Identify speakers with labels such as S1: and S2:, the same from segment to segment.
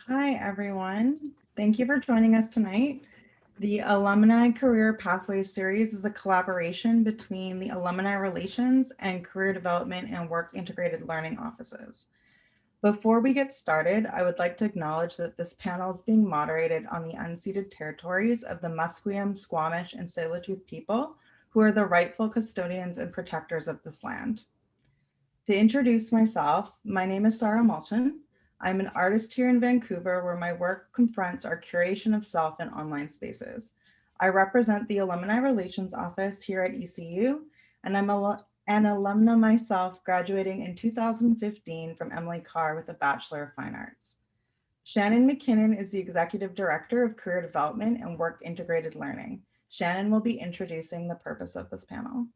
S1: Hi, everyone. Thank you for joining us tonight. The Alumni Career Pathways series is a collaboration between the Alumni Relations and Career Development and Work Integrated Learning offices. Before we get started, I would like to acknowledge that this panel is being moderated on the unceded territories of the Musqueam, Squamish, and Tsleil-Waututh people, who are the rightful custodians and protectors of this land. To introduce myself, my name is Sarah Malchin. I'm an artist here in Vancouver where my work confronts our curation of self in online spaces. I represent the Alumni Relations Office here at ECU, and I'm an alumna myself, graduating in 2015 from Emily Carr with a Bachelor of Fine Arts. Shannon Mckinnon is the Executive Director of Career Development and Work Integrated Learning. Shannon will be introducing the purpose of this panel.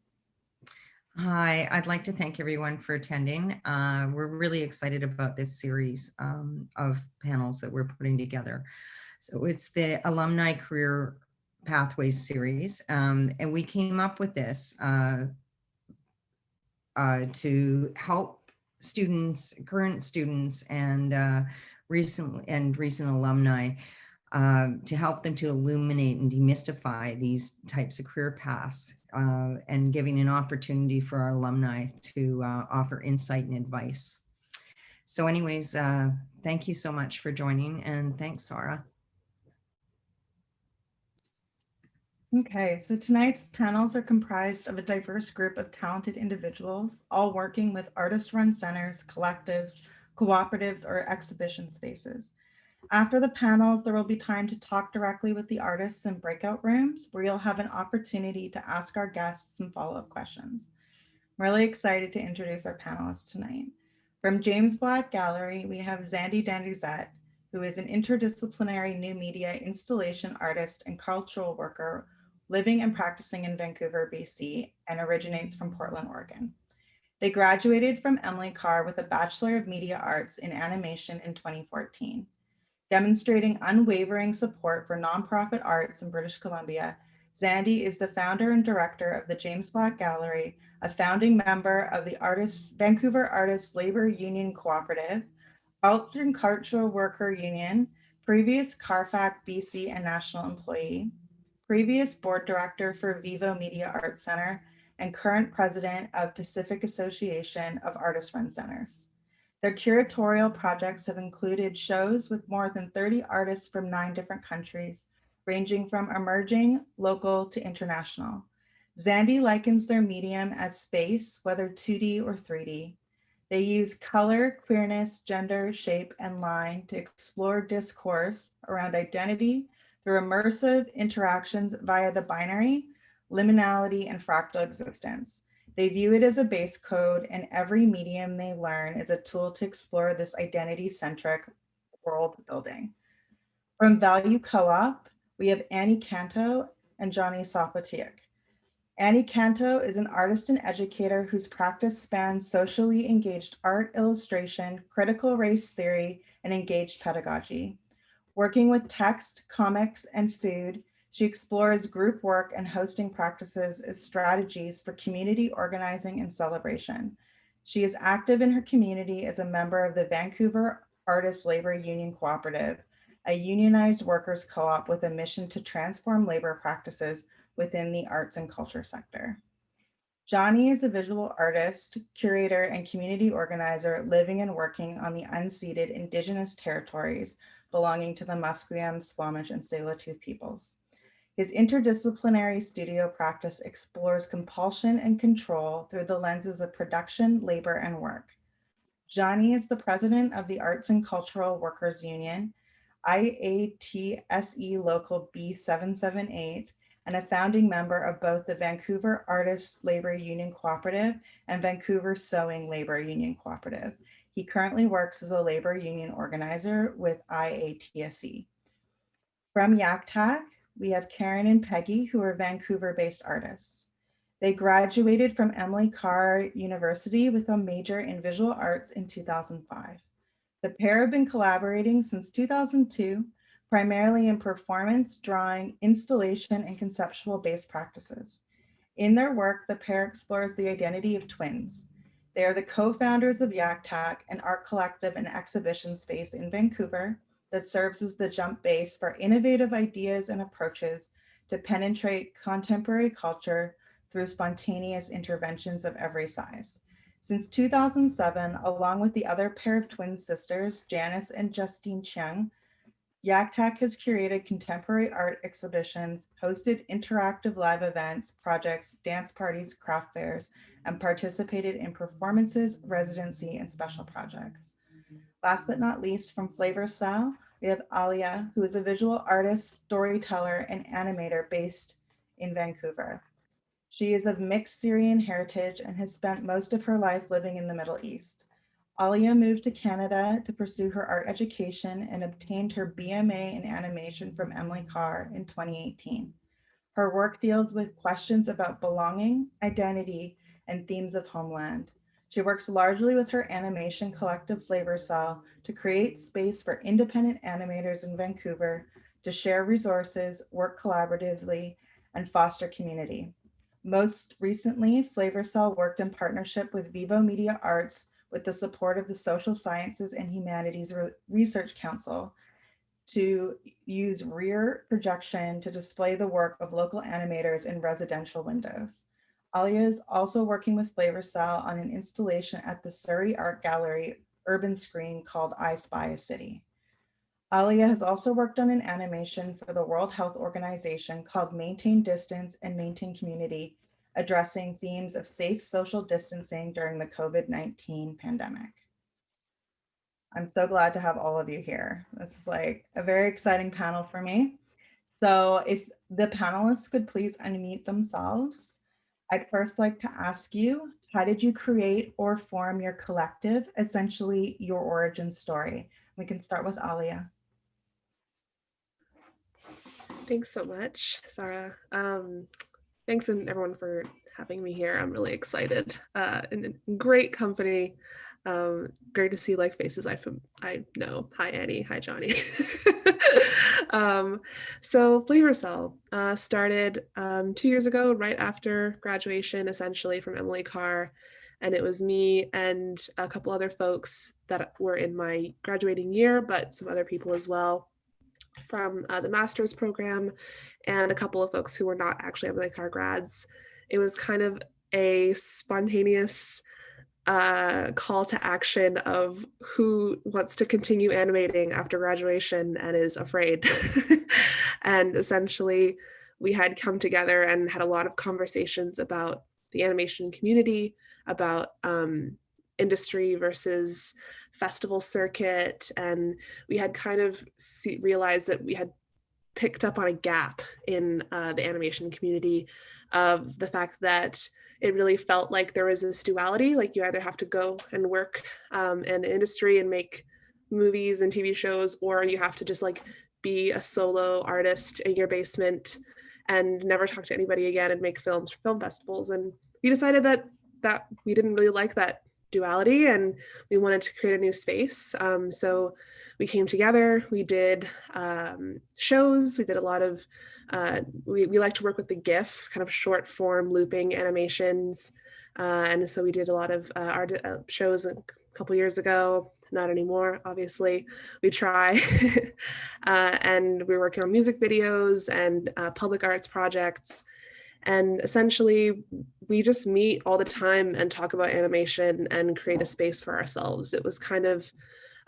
S2: Hi, I'd like to thank everyone for attending. We're really excited about this series of panels that we're putting together. So it's the Alumni Career Pathways series, and we came up with this to help students, current students, and recent alumni to help them to illuminate and demystify these types of career paths and giving an opportunity for our alumni to offer insight and advice. So anyways, thank you so much for joining, and thanks, Sarah.
S1: Okay, so tonight's panels are comprised of a diverse group of talented individuals, all working with artist-run centers, collectives, cooperatives, or exhibition spaces. After the panels, there will be time to talk directly with the artists in breakout rooms where you'll have an opportunity to ask our guests some follow-up questions. I'm really excited to introduce our panelists tonight. From James Black Gallery, we have Zandi Dandruzette, who is an interdisciplinary new media installation artist and cultural worker living and practicing in Vancouver, BC, and originates from Portland, Oregon. They graduated from Emily Carr with a Bachelor of Media Arts in Animation in 2014. Demonstrating unwavering support for nonprofit arts in British Columbia, Zandi is the founder and director of the James Black Gallery, a founding member of the Vancouver Artists Labor Union Cooperative, Arts and Cultural Worker Union, previous CARFAC BC and national employee, previous board director for Vivo Media Arts Center, and current president of Pacific Association of Artist-Run Centers. Their curatorial projects have included shows with more than 30 artists from 9 different countries, ranging from emerging, local, to international. Zandi likens their medium as space, whether 2D or 3D. They use color, queerness, gender, shape, and line to explore discourse around identity through immersive interactions via the binary, liminality, and fractal existence. They view it as a base code, and every medium they learn is a tool to explore this identity-centric world building. From VALU Co-op, we have Canto and Jonny Sopotiuk. Canto is an artist and educator whose practice spans socially engaged art, illustration, critical race theory, and engaged pedagogy. Working with text, comics, and food, she explores group work and hosting practices as strategies for community organizing and celebration. She is active in her community as a member of the Vancouver Artists Labor Union Cooperative, a unionized workers co-op with a mission to transform labor practices within the arts and culture sector. Jonny is a visual artist, curator, and community organizer living and working on the unceded Indigenous territories belonging to the Musqueam, Squamish, and Tsleil-Waututh peoples. His interdisciplinary studio practice explores compulsion and control through the lenses of production, labor, and work. Jonny is the president of the Arts and Cultural Workers Union, IATSE Local B778, and a founding member of both the Vancouver Artists Labor Union Cooperative and Vancouver Sewing Labor Union Cooperative. He currently works as a labor union organizer with IATSE. From Yactac, we have Karen and Peggy, who are Vancouver-based artists. They graduated from Emily Carr University with a major in visual arts in 2005. The pair have been collaborating since 2002, primarily in performance, drawing, installation, and conceptual-based practices. In their work, the pair explores the identity of twins. They are the co-founders of Yactac, an art collective and exhibition space in Vancouver, that serves as the jump base for innovative ideas and approaches to penetrate contemporary culture through spontaneous interventions of every size. Since 2007, along with the other pair of twin sisters, Janice and Justine Chiang, Yactac has curated contemporary art exhibitions, hosted interactive live events, projects, dance parties, craft fairs, and participated in performances, residency, and special projects. Last but not least, from Flavourcel, we have Alia, who is a visual artist, storyteller, and animator based in Vancouver. She is of mixed Syrian heritage and has spent most of her life living in the Middle East. Alia moved to Canada to pursue her art education and obtained her BMA in animation from Emily Carr in 2018. Her work deals with questions about belonging, identity, and themes of homeland. She works largely with her animation collective Flavourcel to create space for independent animators in Vancouver to share resources, work collaboratively, and foster community. Most recently, Flavourcel worked in partnership with Vivo Media Arts with the support of the Social Sciences and Humanities Research Council to use rear projection to display the work of local animators in residential windows. Alia is also working with Flavourcel on an installation at the Surrey Art Gallery urban screen called I Spy a City. Alia has also worked on an animation for the World Health Organization called Maintain Distance and Maintain Community, addressing themes of safe social distancing during the COVID-19 pandemic. I'm so glad to have all of you here. This is like a very exciting panel for me. So if the panelists could please unmute themselves. I'd first like to ask you, how did you create or form your collective, essentially your origin story? We can start with Alia.
S3: Thanks so much, Sarah. Thanks and everyone for having me here. I'm really excited. In great company. Great to see like faces I know. Hi Annie. Hi Jonny. So Flavourcel started 2 years ago, right after graduation, essentially from Emily Carr, and it was me and a couple other folks that were in my graduating year, but some other people as well from the master's program, and a couple of folks who were not actually Emily Carr grads. It was kind of a spontaneous call to action of who wants to continue animating after graduation and is afraid. And essentially, we had come together and had a lot of conversations about the animation community, about industry versus festival circuit. And we had kind of realized that we had picked up on a gap in the animation community of the fact that it really felt like there was this duality, like you either have to go and work in the industry and make movies and TV shows, or you have to just like be a solo artist in your basement and never talk to anybody again and make film festivals. And we decided that we didn't really like that duality and we wanted to create a new space. So we came together, we did shows, we did a lot of, we like to work with the GIF, kind of short form looping animations. And so we did a lot of art shows a couple years ago, not anymore, obviously. We try. And we're working on music videos and public arts projects. And essentially, we just meet all the time and talk about animation and create a space for ourselves. It was kind of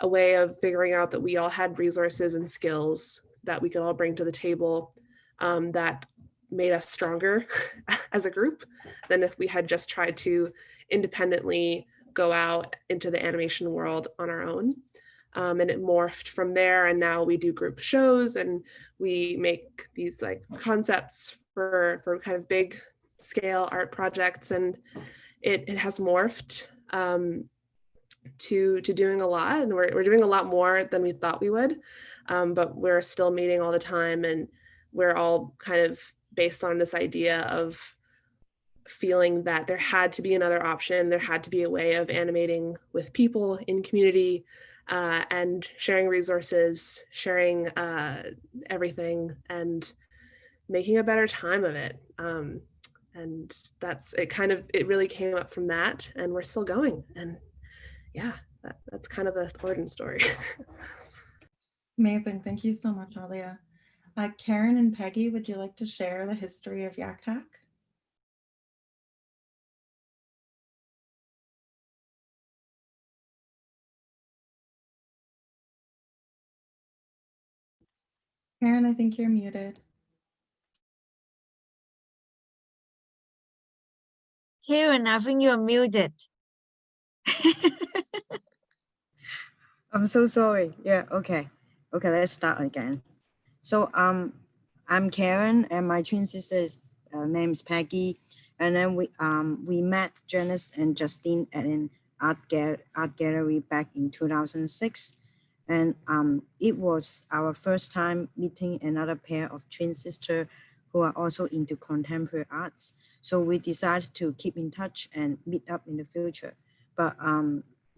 S3: a way of figuring out that we all had resources and skills that we could all bring to the table that made us stronger as a group than if we had just tried to independently go out into the animation world on our own. And it morphed from there. And now we do group shows and we make these like concepts for kind of big scale art projects. And it has morphed to doing a lot. And we're doing a lot more than we thought we would. But we're still meeting all the time. And we're all kind of based on this idea of feeling that there had to be another option. There had to be a way of animating with people in community and sharing resources, sharing everything and making a better time of it. And that's it kind of, it really came up from that and we're still going. And yeah, that's kind of the origin story.
S1: Amazing. Thank you so much, Alia. Karen and Peggy, would you like to share the history of Yactac? Karen, I think you're muted.
S4: Karen, I think you're muted.
S5: I'm so sorry. Yeah, okay. Okay, let's start again. So I'm Karen and my twin sister's name is Peggy. And then we met Janice and Justine at an art gallery back in 2006. And it was our first time meeting another pair of twin sisters who are also into contemporary arts. So we decided to keep in touch and meet up in the future. But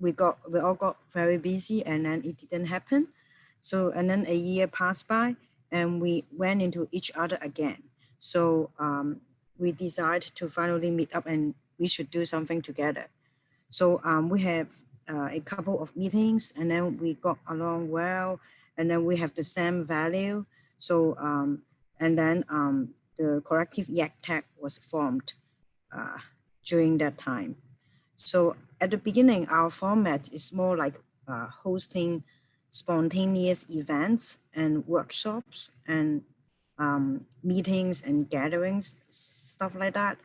S5: we all got very busy and then it didn't happen. So, and then a year passed by and we went into each other again. So we decided to finally meet up and we should do something together. So we have a couple of meetings and then we got along well and then we have the same value. So, and then the collective Yactac was formed during that time. So at the beginning, our format is more like hosting spontaneous events and workshops and meetings and gatherings, stuff like that.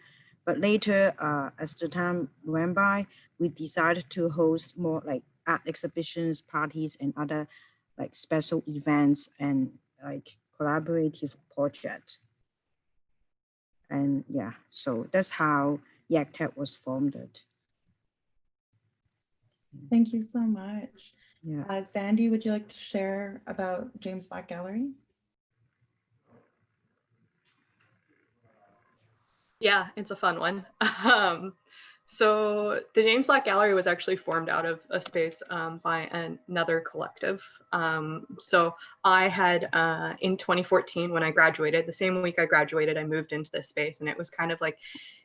S5: But later, as the time went by, we decided to host more like art exhibitions, parties, and other like special events and like collaborative projects. And yeah, so that's how Yactac was formed.
S1: Thank you so much.
S5: Yeah.
S1: Zandi, would you like to share about James Black Gallery?
S6: Yeah, it's a fun one. So the James Black Gallery was actually formed out of a space by another collective. So I had, in 2014, when I graduated, the same week I graduated, I moved into this space, and it was kind of like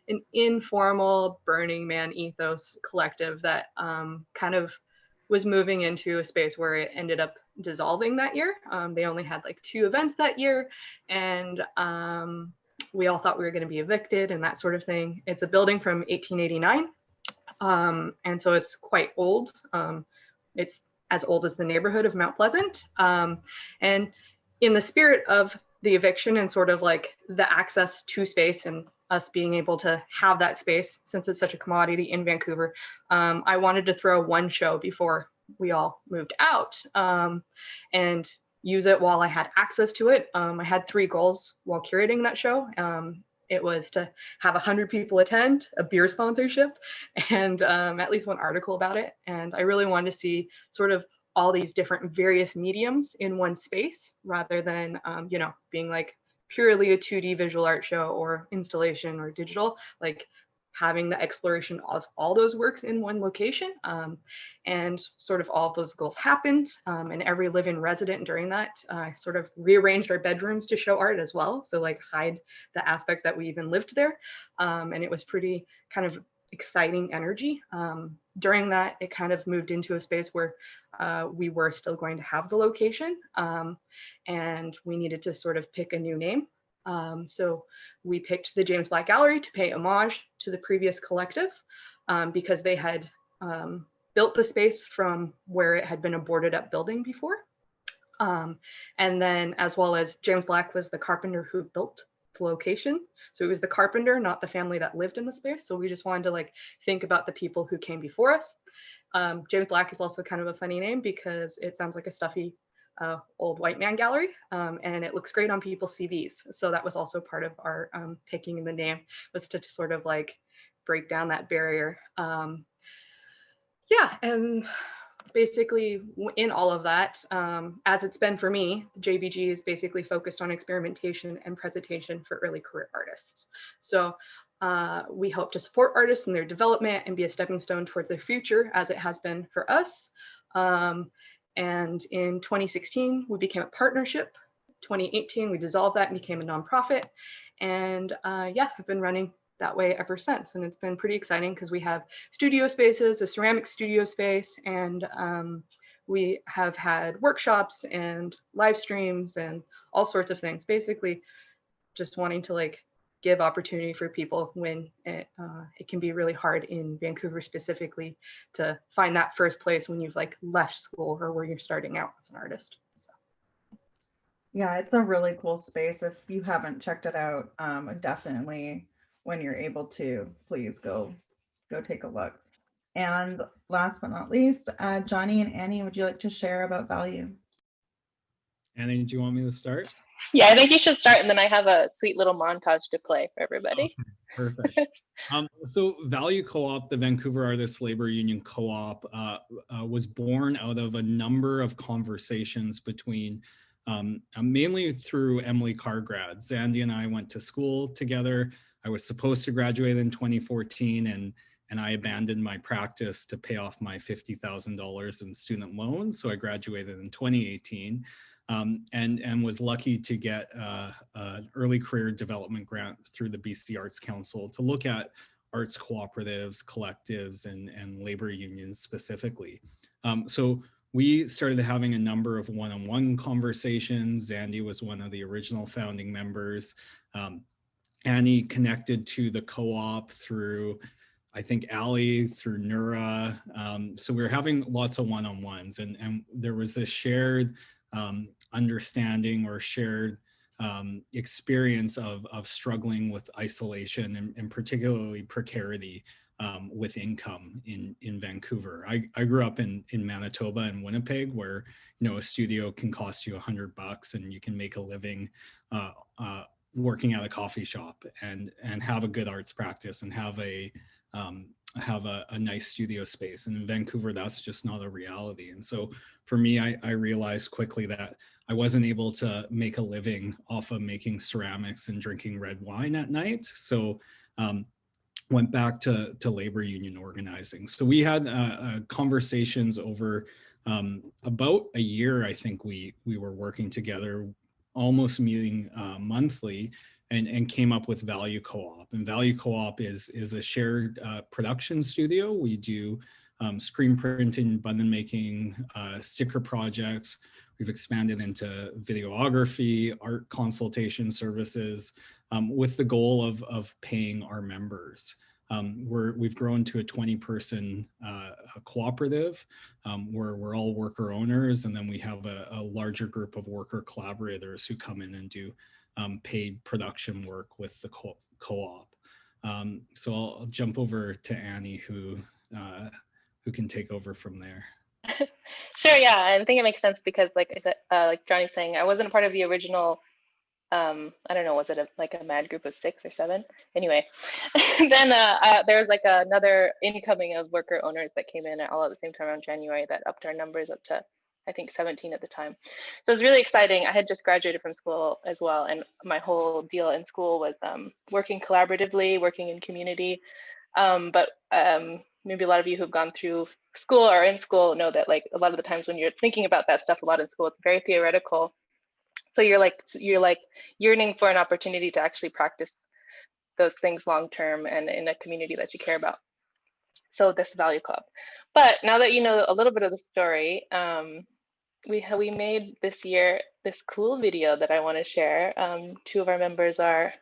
S6: an informal Burning Man ethos collective that kind of was moving into a space where it ended up dissolving that year. They only had like 2 events that year, and we all thought we were going to be evicted and that sort of thing. It's a building from 1889. And so it's quite old. It's as old as the neighborhood of Mount Pleasant. And in the spirit of the eviction and sort of like the access to space and us being able to have that space, since it's such a commodity in Vancouver, I wanted to throw one show before we all moved out. And use it while I had access to it. I had 3 goals while curating that show. It was to have 100 people attend, a beer sponsorship, and at least 1 article about it. And I really wanted to see sort of all these different various mediums in one space, rather than, you know, being like purely a 2D visual art show or installation or digital, like having the exploration of all those works in one location. And sort of all of those goals happened. And every live-in resident during that sort of rearranged our bedrooms to show art as well. So like hide the aspect that we even lived there. And it was pretty kind of exciting energy. During that, it kind of moved into a space where we were still going to have the location, and we needed to sort of pick a new name. So we picked the James Black Gallery to pay homage to the previous collective, because they had built the space from where it had been a boarded up building before. And then as well as James Black was the carpenter who built the location. So it was the carpenter, not the family that lived in the space. So we just wanted to like think about the people who came before us. James Black is also kind of a funny name because it sounds like a stuffy old white man gallery, and it looks great on people's CVs. So that was also part of our picking the name, was to sort of like break down that barrier. Yeah, and basically in all of that, as it's been for me, JBG is basically focused on experimentation and presentation for early career artists. So we hope to support artists in their development and be a stepping stone towards their future, as it has been for us. And in 2016, we became a partnership. 2018, we dissolved that and became a nonprofit. And yeah, I've been running that way ever since. And it's been pretty exciting because we have studio spaces, a ceramic studio space, and we have had workshops and live streams and all sorts of things, basically just wanting to like give opportunity for people when it can be really hard in Vancouver specifically to find that first place when you've like left school or where you're starting out as an artist.
S1: Yeah, it's a really cool space. If you haven't checked it out, definitely when you're able to, please go take a look. And last but not least, Jonny and Annie, would you like to share about VALU?
S7: Annie, do you want me to start?
S8: Yeah, I think you should start, and then I have a sweet little montage to play for everybody.
S7: Okay, perfect. So VALU Co-op, the Vancouver Artists Labor Union Co-op, was born out of a number of conversations between, mainly through Emily Carr grads. Zandi and I went to school together. I was supposed to graduate in 2014, and I abandoned my practice to pay off my $50,000 in student loans. So I graduated in 2018. And was lucky to get an early career development grant through the BC Arts Council to look at arts cooperatives, collectives, and labor unions specifically. So we started having a number of one-on-one conversations. Zandi was one of the original founding members. Annie connected to the co-op through, I think, Alia, through Nura. So we were having lots of one-on-ones, and there was this shared understanding or shared experience of struggling with isolation and particularly precarity with income in Vancouver. I grew up in Manitoba and Winnipeg, where a studio can cost you $100 and you can make a living working at a coffee shop and have a good arts practice and have a nice studio space. And in Vancouver, that's just not a reality. And so for me, I realized quickly that I wasn't able to make a living off of making ceramics and drinking red wine at night. So went back to labor union organizing. So we had conversations over about a year. I think we were working together, almost meeting monthly, and came up with VALU Co-op. And VALU Co-op is a shared production studio. We do screen printing, button making, sticker projects. We've expanded into videography, art consultation services, with the goal of paying our members. We've grown to a 20-person cooperative where we're all worker owners, and then we have a larger group of worker collaborators who come in and do paid production work with the co-op. So I'll jump over to Annie, who can take over from there.
S8: Sure, yeah, I think it makes sense because like Jonny's saying, I wasn't a part of the original, I don't know, was it like a mad group of 6 or 7? Anyway, then there was like another incoming of worker owners that came in all at the same time around January that upped our numbers up to, I think, 17 at the time. So it was really exciting. I had just graduated from school as well, and my whole deal in school was working collaboratively, working in community. But maybe a lot of you who've gone through school or in school know that like a lot of the times when you're thinking about that stuff a lot in school, it's very theoretical. So you're like yearning for an opportunity to actually practice those things long term and in a community that you care about. So this VALU Club. But now that you know a little bit of the story, we made this year this cool video that I want to share. 2 of our members are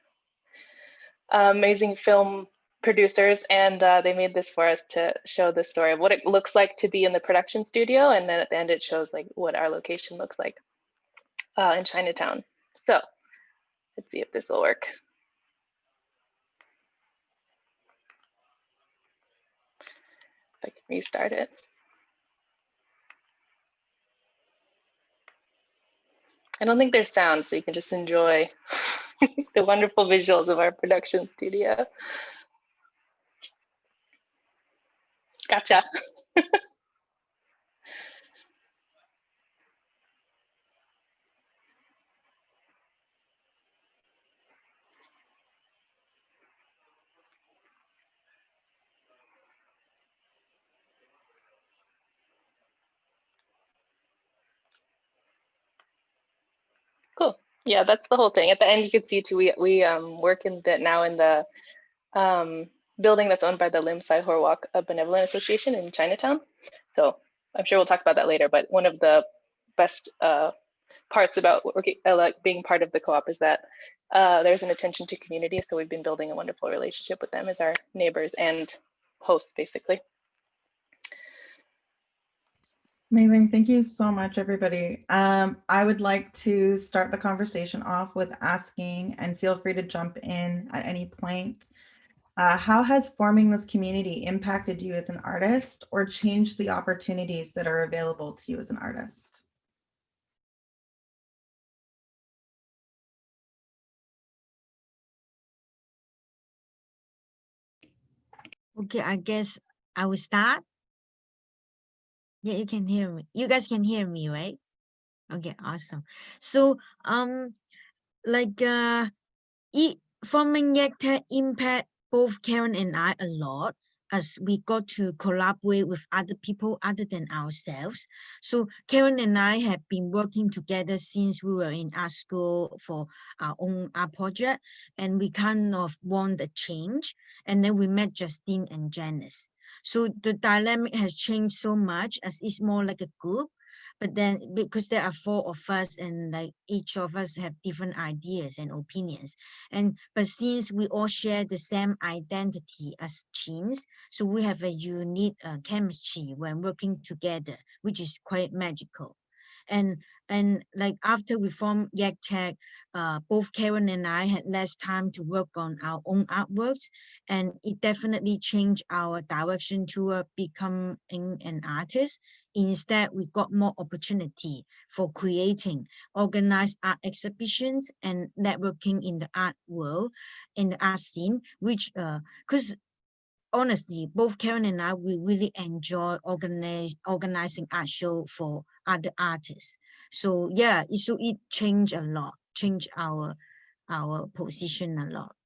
S8: amazing film producers, and they made this for us to show the story of what it looks like to be in the production studio, and then at the end it shows like what our location looks like in Chinatown. So let's see if this will work. If I can restart it. I don't think there's sound, so you can just enjoy the wonderful visuals of our production studio. Gotcha. Cool. Yeah, that's the whole thing. At the end, you can see too, we work in the building that's owned by the Lim Sai Horwalk Benevolent Association in Chinatown. So I'm sure we'll talk about that later, but one of the best parts about working, like being part of the co-op is that there's an attention to community. So we've been building a wonderful relationship with them as our neighbors and hosts, basically.
S1: Amazing. Thank you so much, everybody. I would like to start the conversation off with asking, and feel free to jump in at any point. How has forming this community impacted you as an artist or changed the opportunities that are available to you as an artist?
S4: Okay, I guess I will start. Yeah, you can hear me. You guys can hear me, right? Okay, awesome. So, forming Yactac impact both Karen and I a lot, as we got to collaborate with other people other than ourselves. So Karen and I have been working together since we were in art school for our own art project, and we kind of want a change. And then we met Justine and Janice. So the dynamic has changed so much, as it's more like a group. But then because there are 4 of us, and like each of us have different ideas and opinions, but since we all share the same identity as teens, so we have a unique chemistry when working together, which is quite magical. And like after we formed Yactac, both Karen and I had less time to work on our own artworks, and it definitely changed our direction toward becoming an artist. Instead, we got more opportunity for creating organized art exhibitions and networking in the art world, in the art scene, which, because honestly, both Karen and I, we really enjoy organizing art show for other artists. So yeah, so it changed a lot, changed our position a lot.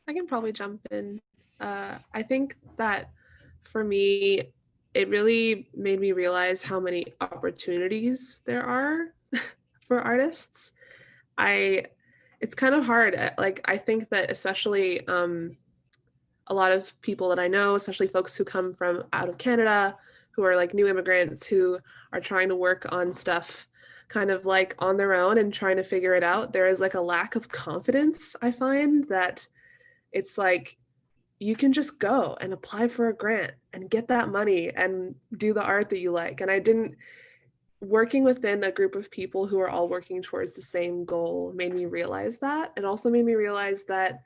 S3: I can probably jump in. I think that for me, it really made me realize how many opportunities there are for artists. It's kind of hard. Like, I think that especially a lot of people that I know, especially folks who come from out of Canada, who are like new immigrants who are trying to work on stuff kind of like on their own and trying to figure it out, there is like a lack of confidence. I find that it's like you can just go and apply for a grant and get that money and do the art that you like. And working within a group of people who are all working towards the same goal made me realize that. It also made me realize that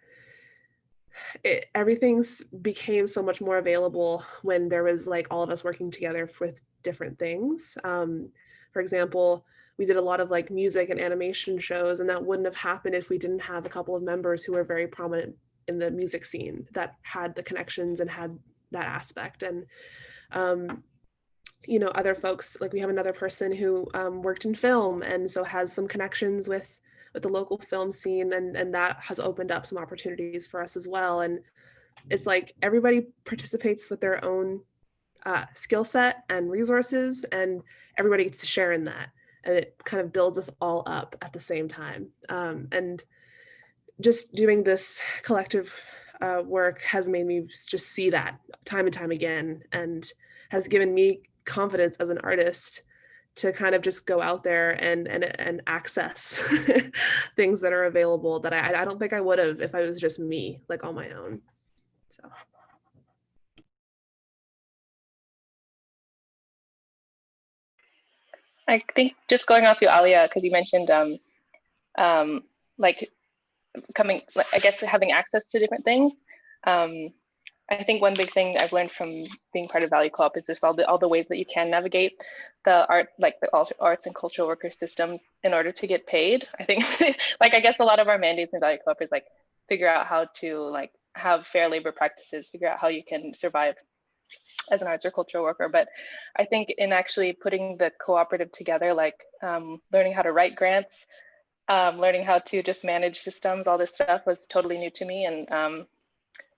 S3: everything's became so much more available when there was like all of us working together with different things. For example, we did a lot of like music and animation shows, and that wouldn't have happened if we didn't have a couple of members who were very prominent in the music scene that had the connections and had that aspect. And you know, other folks, like we have another person who worked in film and so has some connections with the local film scene, and that has opened up some opportunities for us as well. And it's like everybody participates with their own skill set and resources, and everybody gets to share in that, and it kind of builds us all up at the same time. And just doing this collective work has made me just see that time and time again, and has given me confidence as an artist to kind of just go out there and access things that are available that I don't think I would have if I was just me, like on my own. So.
S8: I think just going off you, Alia, because you mentioned like I guess having access to different things. I think one big thing I've learned from being part of VALU Co-op is just all the ways that you can navigate the art, like the arts and cultural worker systems in order to get paid. I think, like, I guess a lot of our mandates in VALU Co-op is like figure out how to like have fair labor practices, figure out how you can survive as an arts or cultural worker. But I think in actually putting the cooperative together, like learning how to write grants, learning how to just manage systems, all this stuff was totally new to me. And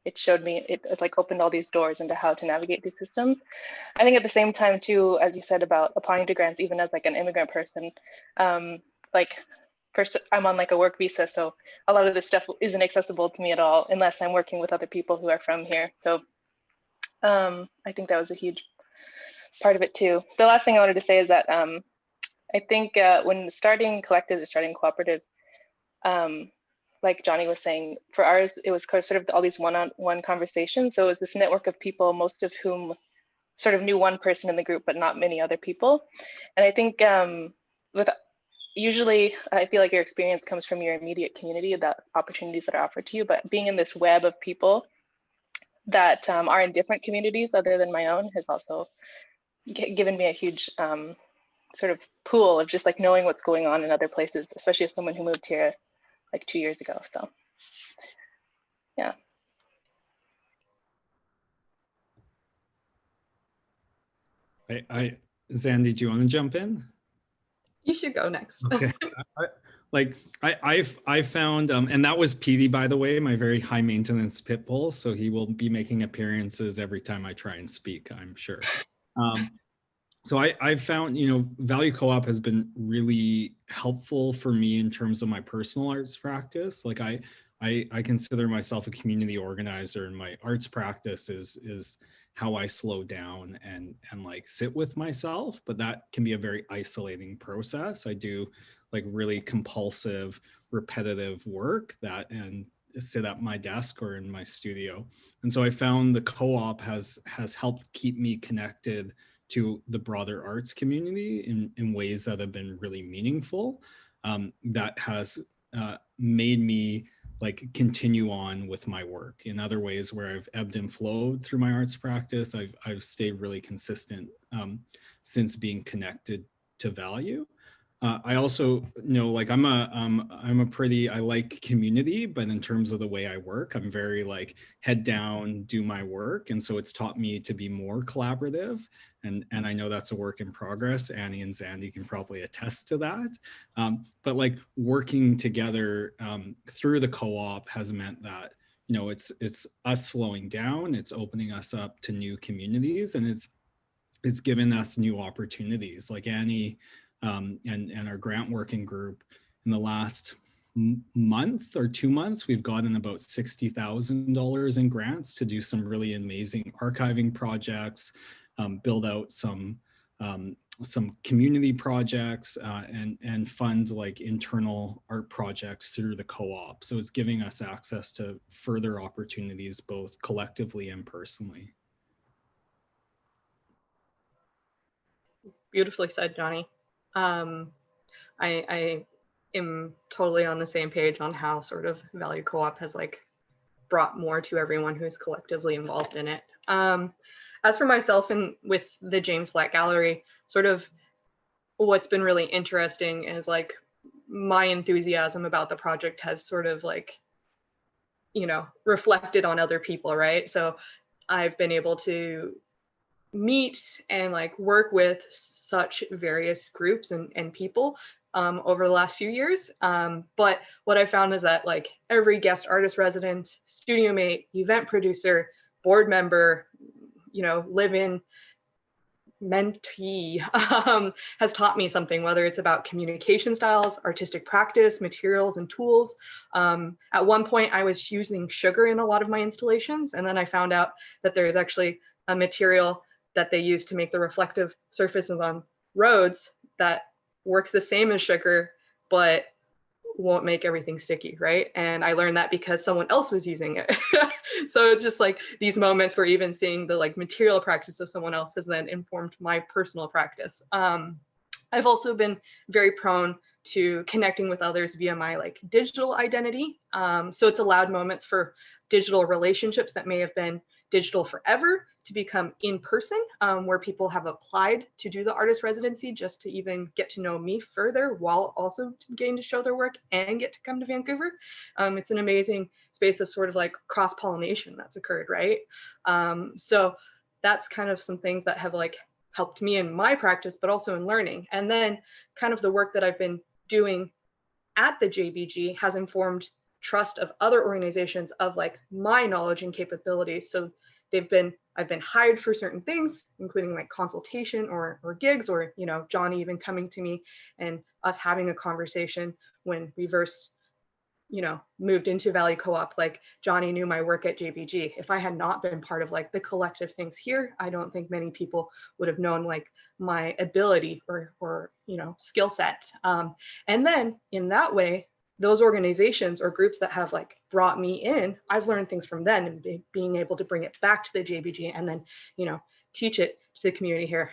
S8: it showed me, it like opened all these doors into how to navigate these systems. I think at the same time too, as you said about applying to grants, even as like an immigrant person, like first, I'm on like a work visa, so a lot of this stuff isn't accessible to me at all unless I'm working with other people who are from here. So I think that was a huge part of it too. The last thing I wanted to say is that I think when starting collectives or starting cooperatives, like Jonny was saying, for ours, it was sort of all these one-on-one conversations. So it was this network of people, most of whom sort of knew one person in the group, but not many other people. And I think usually I feel like your experience comes from your immediate community, the opportunities that are offered to you, but being in this web of people that are in different communities other than my own has also given me a huge sort of pool of just like knowing what's going on in other places, especially as someone who moved here like 2 years ago. So yeah.
S7: Zandi, do you want to jump in?
S6: You should go next.
S7: Okay. I found, and that was Petey, by the way, my very high maintenance pit bull. So he will be making appearances every time I try and speak, I'm sure. So I found, VALU Co-op has been really helpful for me in terms of my personal arts practice. Like I consider myself a community organizer, and my arts practice is how I slow down and like sit with myself, but that can be a very isolating process. I do like really compulsive, repetitive work and sit at my desk or in my studio. And so I found the co-op has helped keep me connected to the broader arts community in ways that have been really meaningful. That has made me like continue on with my work. In other ways where I've ebbed and flowed through my arts practice, I've stayed really consistent since being connected to VALU. I also know, like I like community, but in terms of the way I work, I'm very like head down, do my work. And so it's taught me to be more collaborative. And I know that's a work in progress. Annie and Zandi can probably attest to that. But like working together through the co-op has meant that, it's us slowing down, it's opening us up to new communities, and it's given us new opportunities. Like Annie and our grant working group, in the last month or 2 months, we've gotten about $60,000 in grants to do some really amazing archiving projects, build out some community projects, and fund like internal art projects through the co-op. So it's giving us access to further opportunities, both collectively and personally.
S6: Beautifully said, Jonny. I am totally on the same page on how sort of VALU Co-op has like brought more to everyone who's collectively involved in it. As for myself and with the James Black Gallery, sort of what's been really interesting is like my enthusiasm about the project has sort of like, reflected on other people, right? So I've been able to meet and like work with such various groups and people over the last few years. But what I found is that like every guest artist resident, studio mate, event producer, board member, live-in mentee has taught me something, whether it's about communication styles, artistic practice, materials, and tools. At one point, I was using sugar in a lot of my installations, and then I found out that there is actually a material that they use to make the reflective surfaces on roads that works the same as sugar, but won't make everything sticky, right? And I learned that because someone else was using it. So it's just like these moments where even seeing the like material practice of someone else has then informed my personal practice. I've also been very prone to connecting with others via my like digital identity. So it's allowed moments for digital relationships that may have been digital forever to become in person, where people have applied to do the artist residency just to even get to know me further while also getting to show their work and get to come to Vancouver. It's an amazing space of sort of like cross-pollination that's occurred, right? So that's kind of some things that have like helped me in my practice, but also in learning. And then kind of the work that I've been doing at the JBG has informed trust of other organizations of like my knowledge and capabilities. So I've been hired for certain things, including like consultation or gigs, or Jonny even coming to me and us having a conversation when we first, moved into VALU Co-op, like Jonny knew my work at JBG. If I had not been part of like the collective things here, I don't think many people would have known like my ability or skill set. And then in that way, those organizations or groups that have like brought me in, I've learned things from them and being able to bring it back to the JBG and then, teach it to the community here,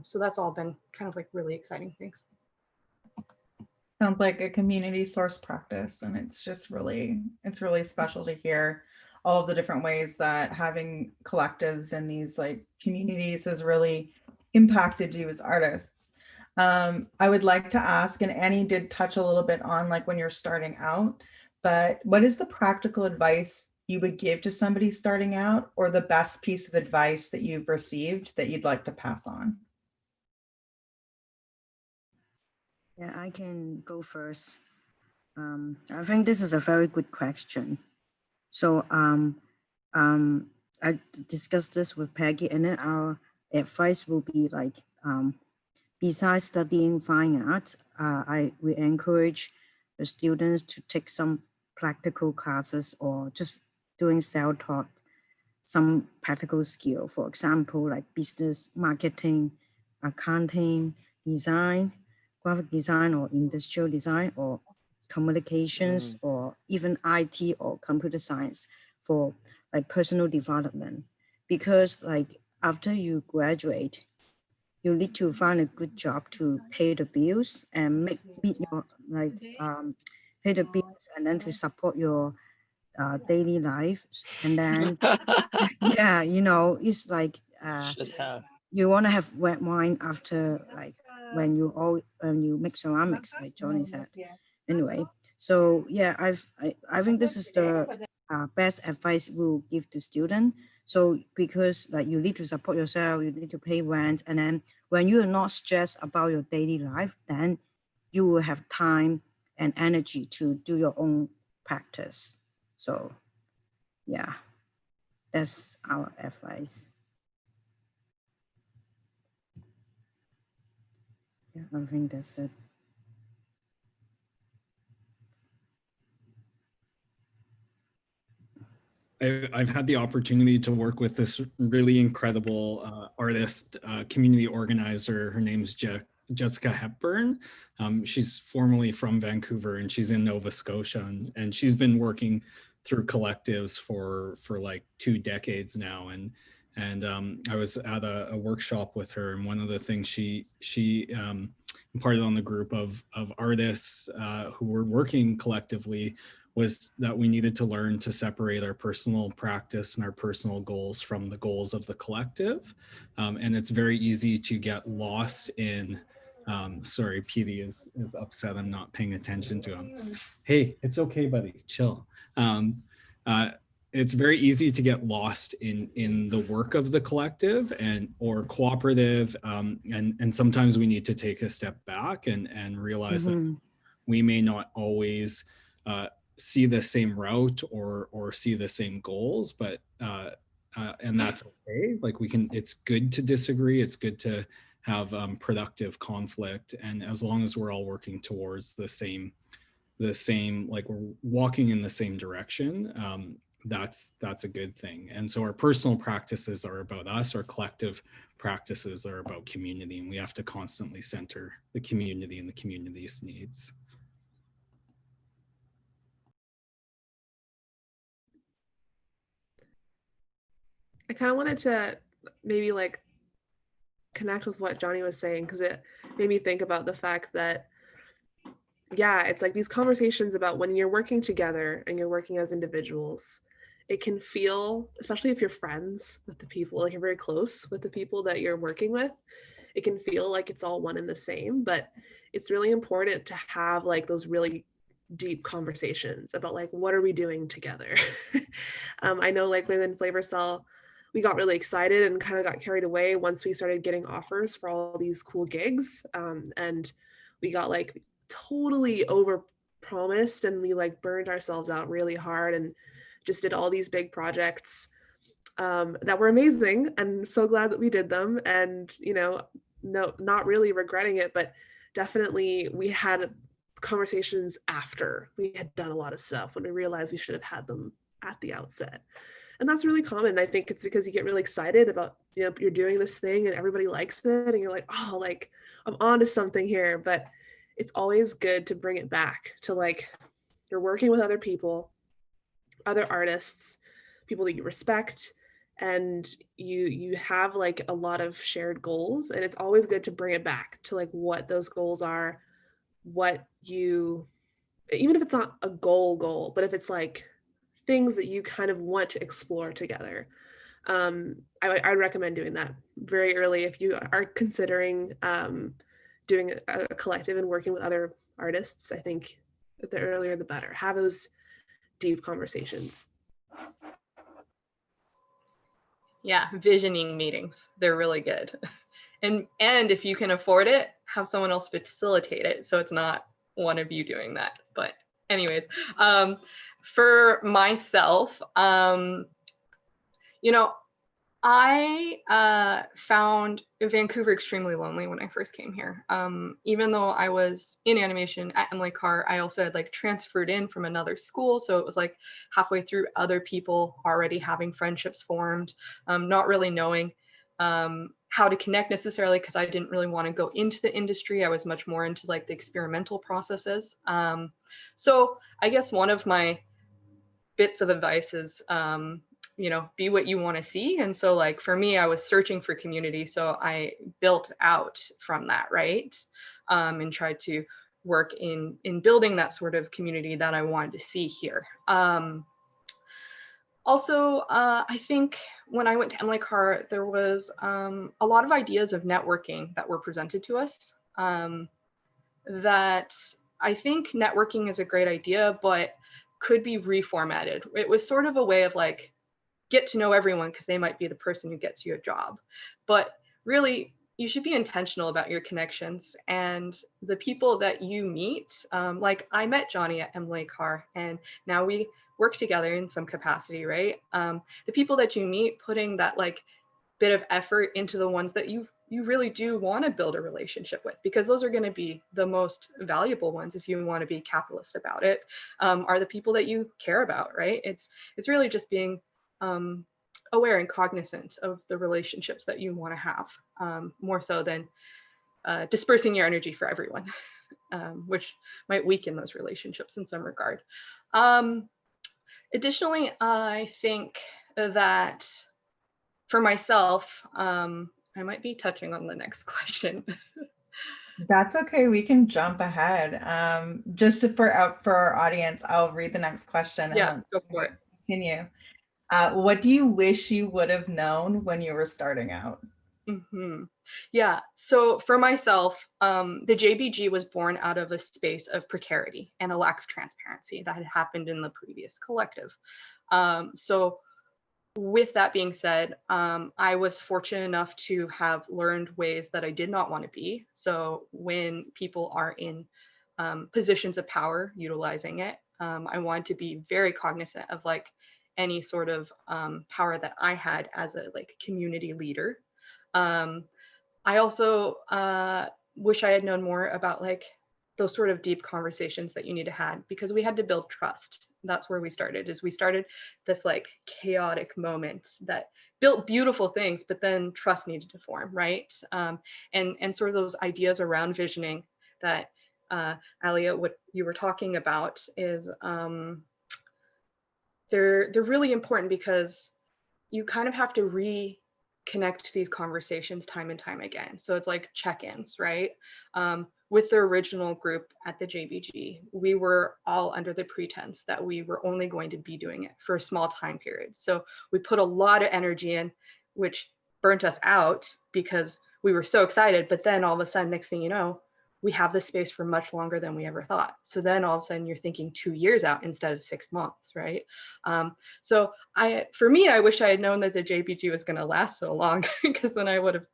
S6: so that's all been kind of like really exciting things.
S1: Sounds like a community source practice, and it's really special to hear all of the different ways that having collectives in these like communities has really impacted you as artists. I would like to ask, and Annie did touch a little bit on like when you're starting out, but what is the practical advice you would give to somebody starting out, or the best piece of advice that you've received that you'd like to pass on?
S5: Yeah, I can go first. I think this is a very good question. So I discussed this with Peggy, and then our advice will be like, besides studying fine art, we encourage the students to take some practical classes or just doing self-taught, some practical skill. For example, like business, marketing, accounting, design, graphic design or industrial design or communications or even IT or computer science for like personal development. Because like after you graduate, you need to find a good job to pay the bills and meet your like pay the bills and then to support your daily life. And then yeah, it's like you want to have wet wine after like when you make ceramics, like Jonny said. Anyway, so yeah, I think this is the best advice we'll give to students. So because like you need to support yourself, you need to pay rent, and then when you are not stressed about your daily life, then you will have time and energy to do your own practice. So yeah, that's our advice. Yeah, I think that's it.
S7: I've had the opportunity to work with this really incredible artist, community organizer. Her name's Jessica Hepburn. She's formerly from Vancouver and she's in Nova Scotia, and she's been working through collectives for like 2 decades now. And I was at a workshop with her, and one of the things she imparted on the group of artists who were working collectively was that we needed to learn to separate our personal practice and our personal goals from the goals of the collective. And it's very easy to get lost in, sorry, PD is upset I'm not paying attention to him. Hey, it's okay, buddy, chill. It's very easy to get lost in the work of the collective or cooperative. And sometimes we need to take a step back and realize that we may not always see the same route or see the same goals, but and that's okay. Like it's good to disagree. It's good to have productive conflict. And as long as we're all working towards the same, like we're walking in the same direction, that's a good thing. And so our personal practices are about us, our collective practices are about community, and we have to constantly center the community and the community's needs.
S3: I kind of wanted to maybe like connect with what Jonny was saying, because it made me think about the fact that, yeah, it's like these conversations about when you're working together and you're working as individuals, it can feel, especially if you're friends with the people, like you're very close with the people that you're working with, it can feel like it's all one and the same. But it's really important to have like those really deep conversations about like, what are we doing together? I know like within Flavourcel, we got really excited and kind of got carried away once we started getting offers for all these cool gigs. And we got like totally over promised, and we like burned ourselves out really hard and just did all these big projects that were amazing, and so glad that we did them. And, no, not really regretting it, but definitely we had conversations after we had done a lot of stuff, when we realized we should have had them at the outset. And that's really common. I think it's because you get really excited about, you know, you're doing this thing and everybody likes it and you're like, oh, like I'm on to something here. But it's always good to bring it back to like, you're working with other people, other artists, people that you respect, and you have like a lot of shared goals. And it's always good to bring it back to like what those goals are, what you, even if it's not a goal, but if it's like things that you kind of want to explore together. I recommend doing that very early if you are considering doing a collective and working with other artists. I think the earlier the better. Have those deep conversations.
S6: Yeah, visioning meetings, they're really good. And if you can afford it, have someone else facilitate it so it's not one of you doing that. But anyways, for myself, you know, I found Vancouver extremely lonely when I first came here. Even though I was in animation at Emily Carr, I also had like transferred in from another school. So it was like halfway through, other people already having friendships formed, not really knowing how to connect necessarily, because I didn't really want to go into the industry. I was much more into like the experimental processes. So I guess one of my bits of advice is, you know, be what you want to see. And so like for me, I was searching for community. So I built out from that, right? And tried to work in building that sort of community that I wanted to see here. Also, I think when I went to Emily Carr, there was a lot of ideas of networking that were presented to us, that I think networking is a great idea, but could be reformatted. It was sort of a way of like, get to know everyone because they might be the person who gets you a job. But really, you should be intentional about your connections and the people that you meet. Like I met Jonny at Emily Carr, and now we work together in some capacity, right? The people that you meet, putting that like bit of effort into the ones that you really do want to build a relationship with, because those are going to be the most valuable ones if you want to be capitalist about it, are the people that you care about, right? It's really just being aware and cognizant of the relationships that you want to have, more so than dispersing your energy for everyone, which might weaken those relationships in some regard. Additionally, I think that for myself, I might be touching on the next question.
S1: That's okay. We can jump ahead. Just for our audience, I'll read the next question.
S6: Yeah,
S1: And
S6: go for it.
S1: Continue. What do you wish you would have known when you were starting out?
S6: Mm-hmm. Yeah, so for myself, the JBG was born out of a space of precarity and a lack of transparency that had happened in the previous collective. So with that being said, I was fortunate enough to have learned ways that I did not want to be. So when people are in positions of power, utilizing it, I wanted to be very cognizant of like any sort of power that I had as a like community leader. I also wish I had known more about like those sort of deep conversations that you need to have, because we had to build trust. That's where we started, is we started this like chaotic moment that built beautiful things, but then trust needed to form, right? And sort of those ideas around visioning that Alia, what you were talking about is they're really important, because you kind of have to reconnect these conversations time and time again. So it's like check-ins, right? With the original group at the JBG, we were all under the pretense that we were only going to be doing it for a small time period. So we put a lot of energy in, which burnt us out because we were so excited. But then all of a sudden, next thing you know, we have this space for much longer than we ever thought. So then all of a sudden you're thinking 2 years out instead of 6 months, right? So for me, I wish I had known that the JBG was going to last so long, because then I would have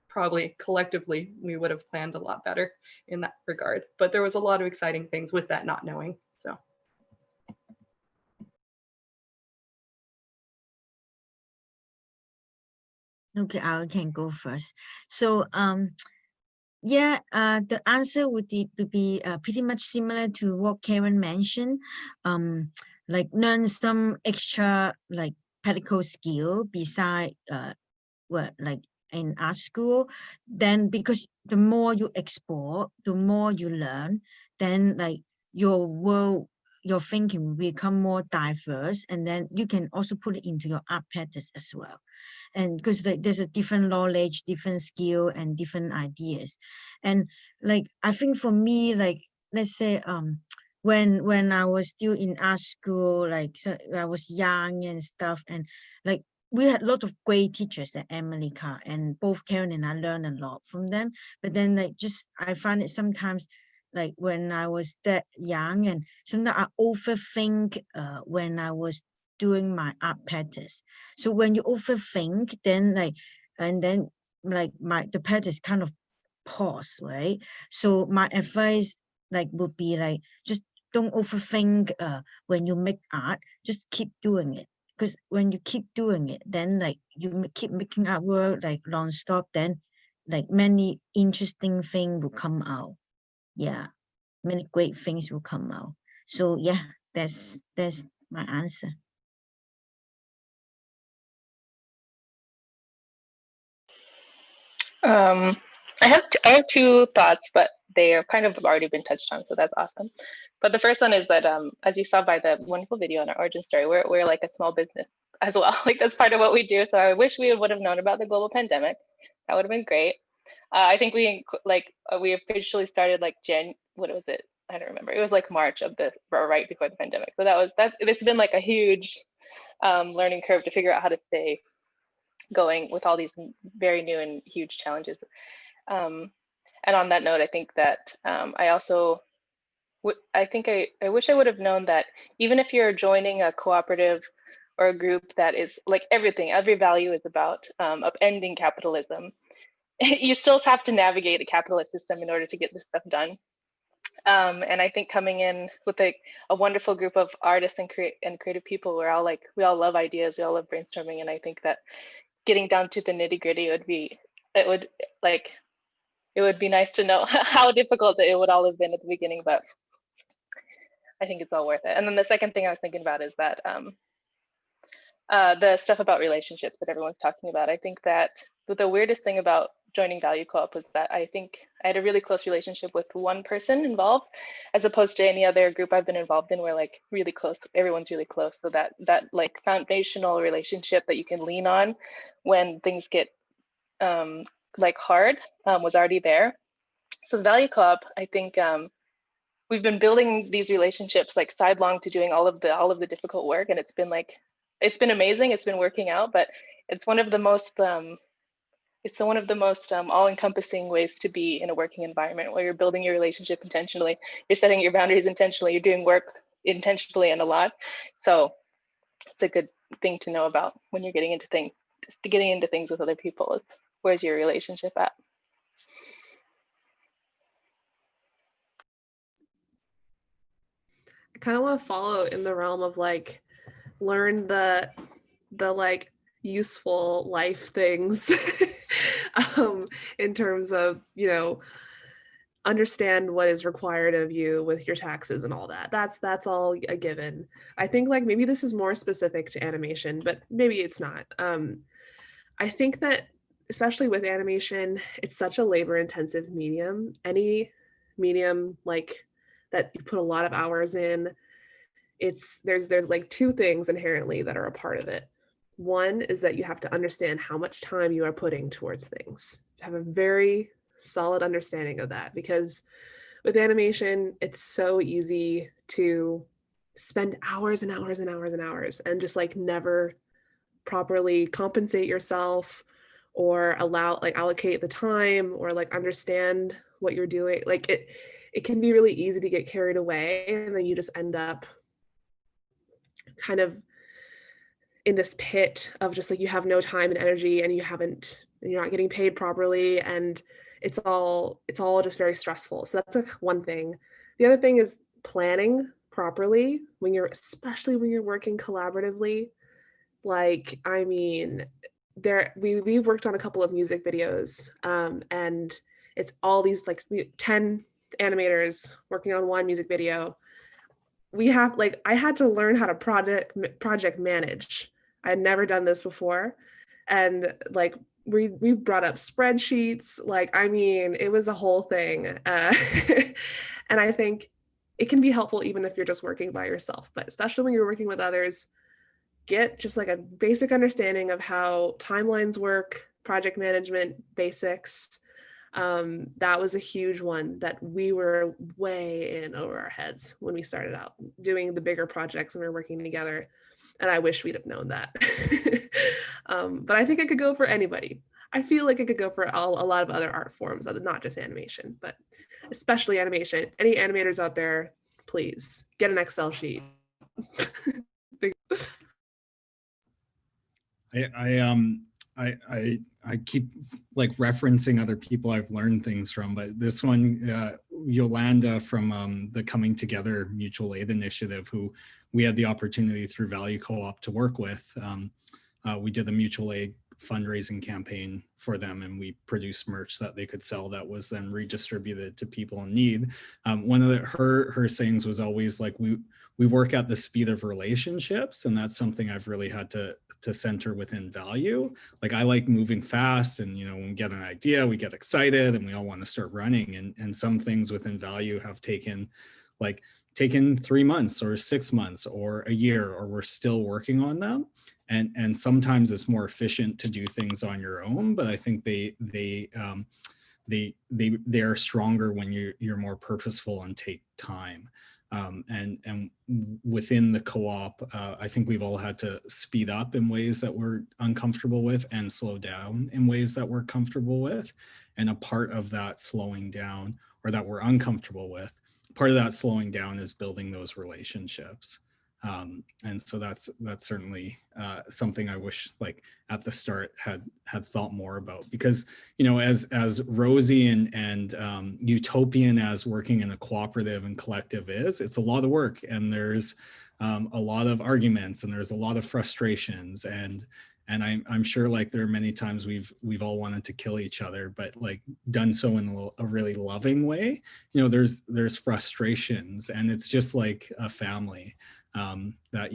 S6: probably collectively, we would have planned a lot better in that regard. But there was a lot of exciting things with that not knowing, so.
S4: Okay, I can go first. So Yeah, the answer would be pretty much similar to what Karen mentioned. Like learn some extra like practical skill beside what like in art school. Then because the more you explore, the more you learn, then like your world, your thinking will become more diverse, and then you can also put it into your art practice as well. And because there's a different knowledge, different skill, and different ideas. And like I think for me, like let's say when I was still in art school, like so I was young and stuff, and like we had a lot of great teachers at Emily Carr, and both Karen and I learned a lot from them. But then like just I find it sometimes like when I was that young, and sometimes I overthink when I was doing my art practice. So when you overthink, then like, and then like the practice kind of pause, right? So my advice like would be like, just don't overthink when you make art, just keep doing it. Because when you keep doing it, then like you keep making artwork like non-stop, then like many interesting things will come out. Yeah, many great things will come out. So yeah, that's my answer.
S8: Um, I have two thoughts, but they are kind of already been touched on, so that's awesome. But the first one is that as you saw by the wonderful video in our origin story, we're like a small business as well. Like that's part of what we do. So I wish we would have known about the global pandemic. That would have been great. I think we officially started like what was it? I don't remember. It was like March of the right before the pandemic. So it's been like a huge learning curve to figure out how to stay going with all these very new and huge challenges. And on that note, I think that I also, I wish I would have known that even if you're joining a cooperative or a group that is like every value is about upending capitalism, you still have to navigate a capitalist system in order to get this stuff done. And I think coming in with a wonderful group of artists and creative people, we all love ideas, we all love brainstorming, and I think that getting down to the nitty gritty it would be nice to know how difficult it would all have been at the beginning, but I think it's all worth it. And then the second thing I was thinking about is that the stuff about relationships that everyone's talking about. I think that the weirdest thing about joining Value Co-op was that I think I had a really close relationship with one person involved, as opposed to any other group I've been involved in where like really close, everyone's really close. So that like foundational relationship that you can lean on when things get like hard was already there. So the Value Co-op, I think we've been building these relationships like sidelong to doing all of the difficult work, and it's been amazing. It's been working out, but it's one of the most all-encompassing ways to be in a working environment where you're building your relationship intentionally, you're setting your boundaries intentionally, you're doing work intentionally and a lot. So it's a good thing to know about when you're getting into things with other people. Is where's your relationship at?
S3: I kind of want to follow in the realm of like learn the like useful life things in terms of, you know, understand what is required of you with your taxes and all that. That's all a given. I think like maybe this is more specific to animation, but maybe it's not. I think that especially with animation, it's such a labor intensive medium. Any medium like that you put a lot of hours in, there's like two things inherently that are a part of it. One is that you have to understand how much time you are putting towards things. Have a very solid understanding of that, because with animation, it's so easy to spend hours and hours and hours and hours and just like never properly compensate yourself or allocate the time or like understand what you're doing. Like it can be really easy to get carried away, and then you just end up kind of in this pit of just like you have no time and energy, and you're not getting paid properly, and it's all just very stressful. So that's like one thing. The other thing is planning properly especially when you're working collaboratively. Like, I mean, we've worked on a couple of music videos, and it's all these like 10 animators working on one music video. We have like, I had to learn how to project manage. I had never done this before. And like, we brought up spreadsheets. Like, I mean, it was a whole thing. And I think it can be helpful even if you're just working by yourself, but especially when you're working with others, get just like a basic understanding of how timelines work, project management basics. That was a huge one that we were way in over our heads when we started out doing the bigger projects and we were working together. And I wish we'd have known that. But I think it could go for anybody. I feel like it could go for a lot of other art forms, not just animation, but especially animation. Any animators out there, please get an Excel sheet.
S7: I keep like referencing other people I've learned things from, but this one, Yolanda from the Coming Together Mutual Aid Initiative, who we had the opportunity through VALU Co-op to work with. We did a mutual aid fundraising campaign for them, and we produced merch that they could sell that was then redistributed to people in need. One of her sayings was always like, we work at the speed of relationships, and that's something I've really had to center within VALU. Like, I like moving fast, and when we get an idea, we get excited and we all want to start running, and some things within VALU have taken 3 months or 6 months or a year, or we're still working on them. And sometimes it's more efficient to do things on your own, but I think they are stronger when you're more purposeful and take time. And within the co-op, I think we've all had to speed up in ways that we're uncomfortable with and slow down in ways that we're comfortable with. And a part of that slowing down, or that we're uncomfortable with, part of that slowing down is building those relationships. And so that's certainly something I wish, like at the start, had thought more about, because as rosy and utopian as working in a cooperative and collective is, it's a lot of work, and there's a lot of arguments, and there's a lot of frustrations, and I'm sure like there are many times we've all wanted to kill each other, but like done so in a really loving way. There's frustrations, and it's just like a family. That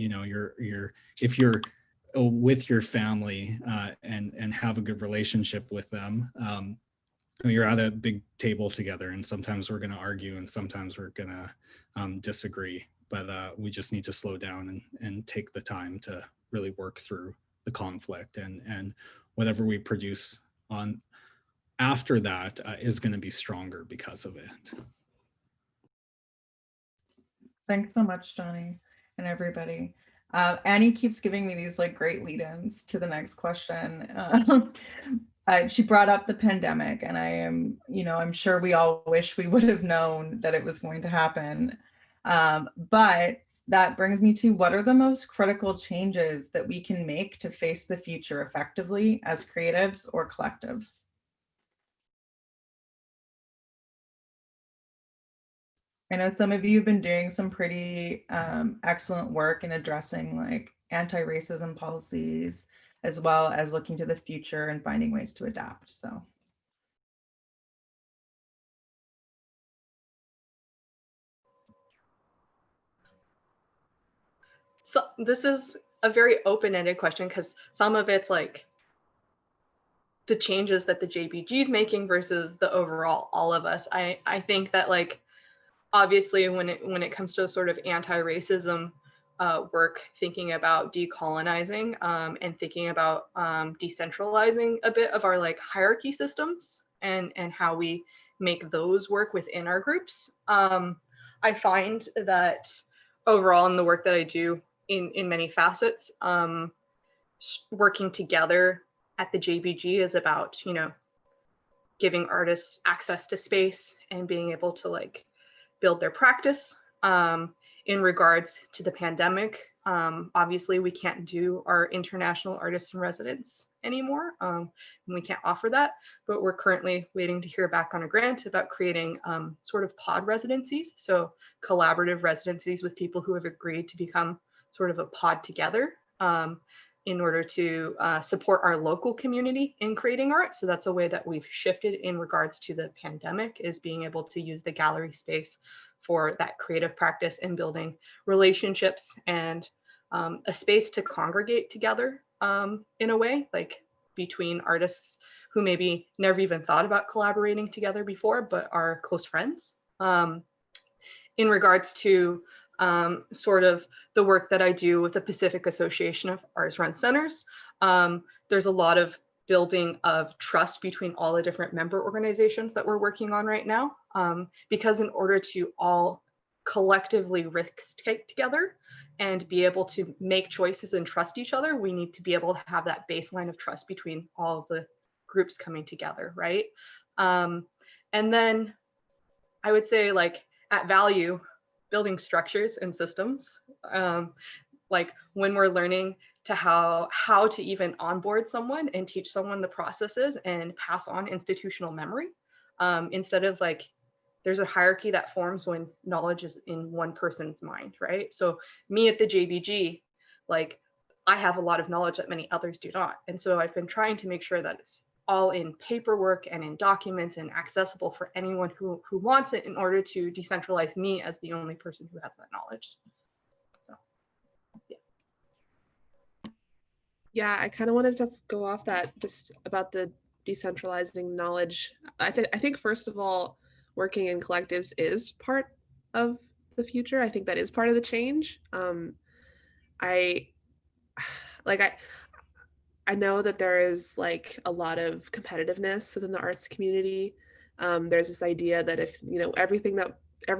S7: if you're with your family and have a good relationship with them, you're at a big table together, and sometimes we're going to argue and sometimes we're going to disagree, but we just need to slow down and take the time to really work through the conflict, and whatever we produce on after that is going to be stronger because of it.
S1: Thanks so much, Jonny, and everybody. Annie keeps giving me these like great lead-ins to the next question. She brought up the pandemic, and I'm sure we all wish we would have known that it was going to happen. But that brings me to, what are the most critical changes that we can make to face the future effectively as creatives or collectives? I know some of you have been doing some pretty excellent work in addressing like anti-racism policies, as well as looking to the future and finding ways to adapt. So
S6: this is a very open-ended question, because some of it's like the changes that the JBG is making versus the overall all of us. I think that like, obviously when it comes to sort of anti-racism work, thinking about decolonizing and thinking about decentralizing a bit of our like hierarchy systems and how we make those work within our groups. I find that overall in the work that I do in many facets, working together at the JBG is about, giving artists access to space and being able to like build their practice. In regards to the pandemic, obviously we can't do our international artists in residence anymore. And we can't offer that, but we're currently waiting to hear back on a grant about creating sort of pod residencies. So collaborative residencies with people who have agreed to become sort of a pod together. in order to support our local community in creating art. So that's a way that we've shifted in regards to the pandemic, is being able to use the gallery space for that creative practice and building relationships and a space to congregate together in a way, like between artists who maybe never even thought about collaborating together before, but are close friends. In regards to sort of the work that I do with the Pacific Association of Artist-Run Centers, there's a lot of building of trust between all the different member organizations that we're working on right now. Because in order to all collectively risk take together and be able to make choices and trust each other, we need to be able to have that baseline of trust between all of the groups coming together, right? And then I would say, like, at VALU, building structures and systems, like when we're learning to how to even onboard someone and teach someone the processes and pass on institutional memory, instead of like, there's a hierarchy that forms when knowledge is in one person's mind, right? So me at the JBG, like, I have a lot of knowledge that many others do not. And so I've been trying to make sure that it's all in paperwork and in documents and accessible for anyone who wants it, in order to decentralize me as the only person who has that knowledge. So, yeah.
S3: Yeah, I kind of wanted to go off that, just about the decentralizing knowledge. I think first of all, working in collectives is part of the future. I think that is part of the change. I know that there is like a lot of competitiveness within the arts community. There's this idea that if, you know, every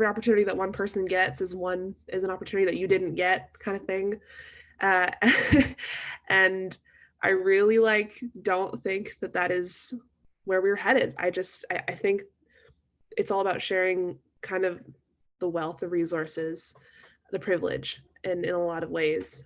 S3: opportunity that one person gets is an opportunity that you didn't get, kind of thing. And I really don't think that is where we're headed. I think it's all about sharing kind of the wealth of resources, the privilege, and in a lot of ways.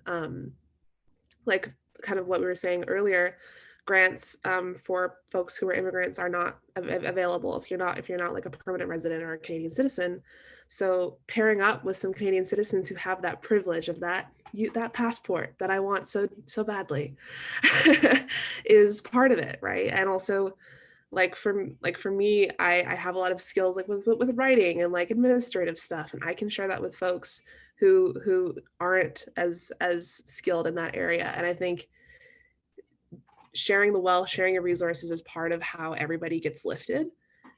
S3: Like kind of what we were saying earlier, grants for folks who are immigrants are not available if you're not like a permanent resident or a Canadian citizen. So pairing up with some Canadian citizens who have that privilege of that passport that I want so badly is part of it, right? And also, for me, I have a lot of skills like with writing and like administrative stuff, and I can share that with folks who aren't as skilled in that area. And I think sharing the wealth, sharing your resources is part of how everybody gets lifted.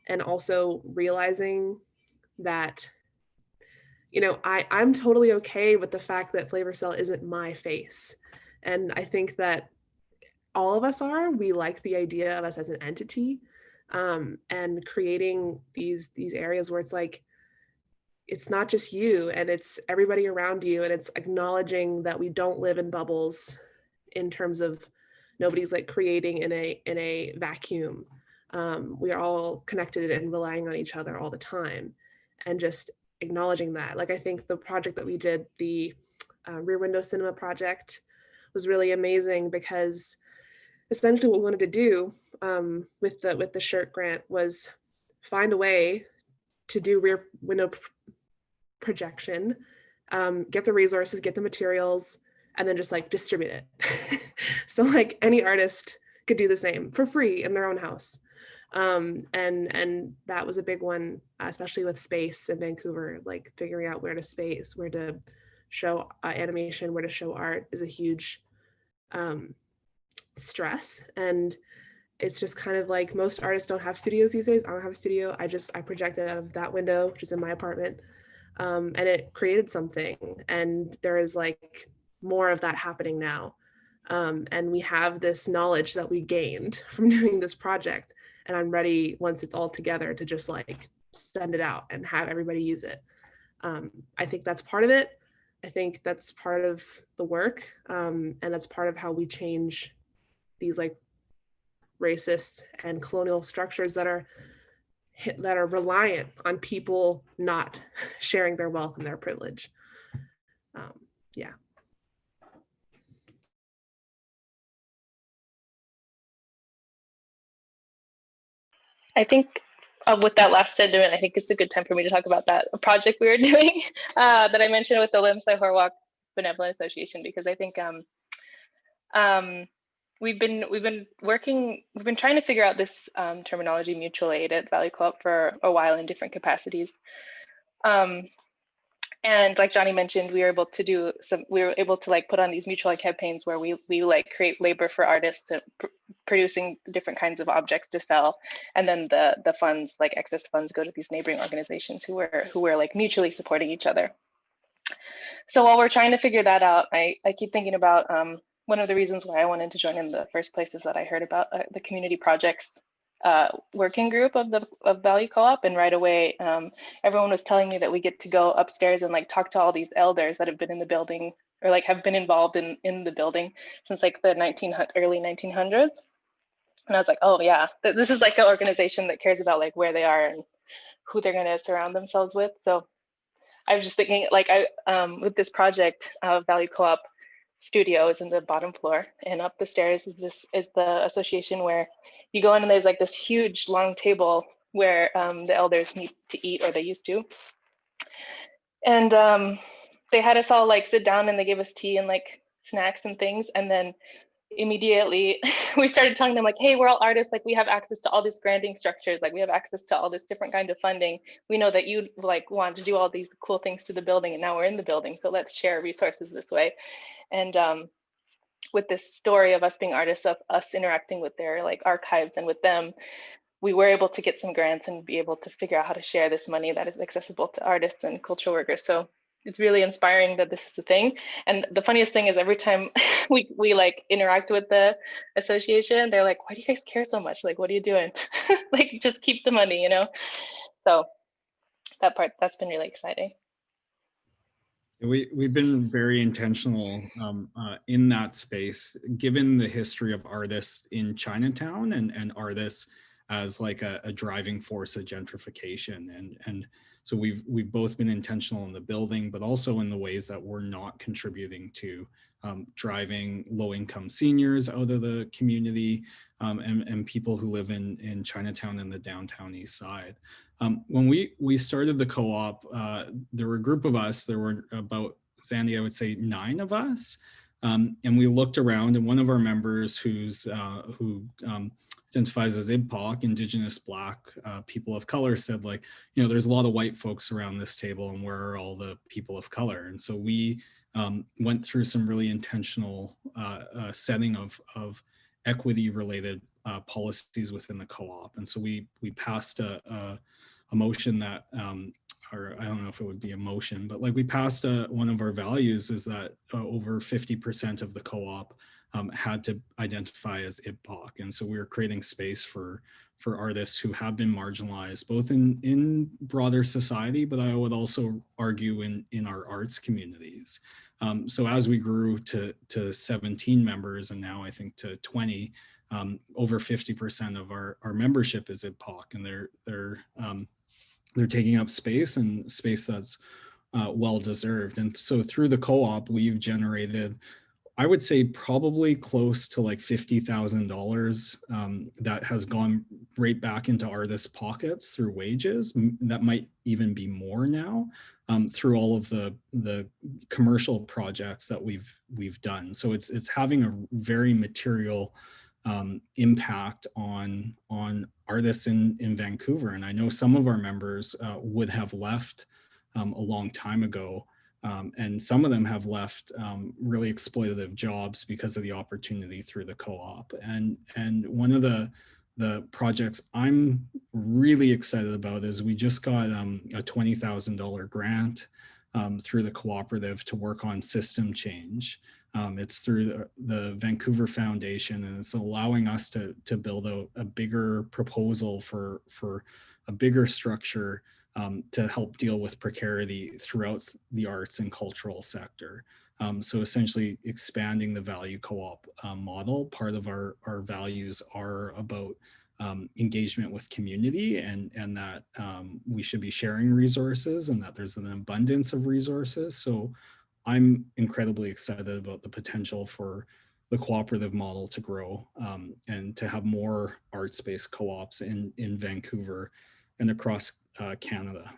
S3: And also realizing that, you know, I'm totally okay with the fact that Flavourcel isn't my face. And I think that all of us we like the idea of us as an entity, and creating these areas where it's like, it's not just you and it's everybody around you, and it's acknowledging that we don't live in bubbles in terms of nobody's like creating in a vacuum. We are all connected and relying on each other all the time, and just acknowledging that. Like, I think the project that we did, the Rear Window Cinema project, was really amazing, because essentially what we wanted to do with the shirt grant was find a way to do rear window projection, get the resources, get the materials, and then just like distribute it. So like any artist could do the same for free in their own house. And that was a big one, especially with space in Vancouver, like figuring out where to show animation, where to show art is a huge stress. And it's just kind of like, most artists don't have studios these days. I don't have a studio. I projected out of that window, which is in my apartment. And it created something, and there is like more of that happening now. And we have this knowledge that we gained from doing this project, and I'm ready, once it's all together, to just like send it out and have everybody use it. I think that's part of it. I think that's part of the work, and that's part of how we change these like racist and colonial structures that are reliant on people not sharing their wealth and their privilege. Yeah.
S8: I think with that last sentiment, I think it's a good time for me to talk about a project we were doing that I mentioned with the Limsai Horwalk Benevolent Association, because I think We've been trying to figure out this terminology mutual aid at VALU Co-op for a while in different capacities. And like Jonny mentioned, we were able to like put on these mutual aid campaigns where we like create labor for artists and producing different kinds of objects to sell, and then the funds, like excess funds, go to these neighboring organizations who were like mutually supporting each other. So while we're trying to figure that out, I keep thinking about one of the reasons why I wanted to join in the first place is that I heard about the community projects working group of VALU Co-op, and right away everyone was telling me that we get to go upstairs and like talk to all these elders that have been in the building, or like have been involved in the building since like the early 1900s. And I was like, oh yeah, this is like an organization that cares about like where they are and who they're going to surround themselves with. So I was just thinking, like, with this project, VALU Co-op studio is in the bottom floor, and up the stairs is the association where you go in and there's like this huge long table where the elders meet to eat, or they used to. And they had us all like sit down, and they gave us tea and like snacks and things, and then immediately we started telling them like, hey, we're all artists, like we have access to all these granting structures, like we have access to all this different kind of funding. We know that you like want to do all these cool things to the building, and now we're in the building, so let's share resources this way. And with this story of us being artists, of us interacting with their like archives and with them, we were able to get some grants and be able to figure out how to share this money that is accessible to artists and cultural workers. So it's really inspiring that this is a thing. And the funniest thing is every time we like interact with the association, they're like, why do you guys care so much? Like, what are you doing? Like, just keep the money, you know? So that's been really exciting.
S7: We've been very intentional in that space, given the history of artists in Chinatown and artists as like a driving force of gentrification. And so we've both been intentional in the building, but also in the ways that we're not contributing to driving low-income seniors out of the community and people who live in Chinatown and the downtown east side. When we started the co-op, there were a group of us. There were about, Zandi, I would say 9 of us. And we looked around, and one of our members who identifies as IBPOC, Indigenous Black people of color, said like, you know, there's a lot of white folks around this table, and where are all the people of color? And so we went through some really intentional setting of equity related policies within the co-op. And so we passed a motion that, or I don't know if it would be a motion, but like we passed one of our values is that over 50% of the co-op had to identify as IBPOC. And so we were creating space for artists who have been marginalized, both in broader society, but I would also argue in our arts communities. So as we grew to 17 members, and now I think to 20, over 50% of our membership is IBPOC, and they're taking up space, and space that's well deserved. And so through the co-op, we've generated, I would say, probably close to like $50,000 that has gone right back into artists' pockets through wages. That might even be more now, through all of the commercial projects that we've done. So it's having a very material impact on artists in Vancouver. And I know some of our members would have left a long time ago, and some of them have left really exploitative jobs because of the opportunity through the co-op. And one of the projects I'm really excited about is we just got a $20,000 grant through the cooperative to work on system change. It's through the Vancouver Foundation, and it's allowing us to build a bigger proposal for a bigger structure to help deal with precarity throughout the arts and cultural sector. So essentially expanding the VALU co-op model. Part of our values are about engagement with community, and that we should be sharing resources, and that there's an abundance of resources. So I'm incredibly excited about the potential for the cooperative model to grow and to have more arts-based co-ops in Vancouver and across Canada.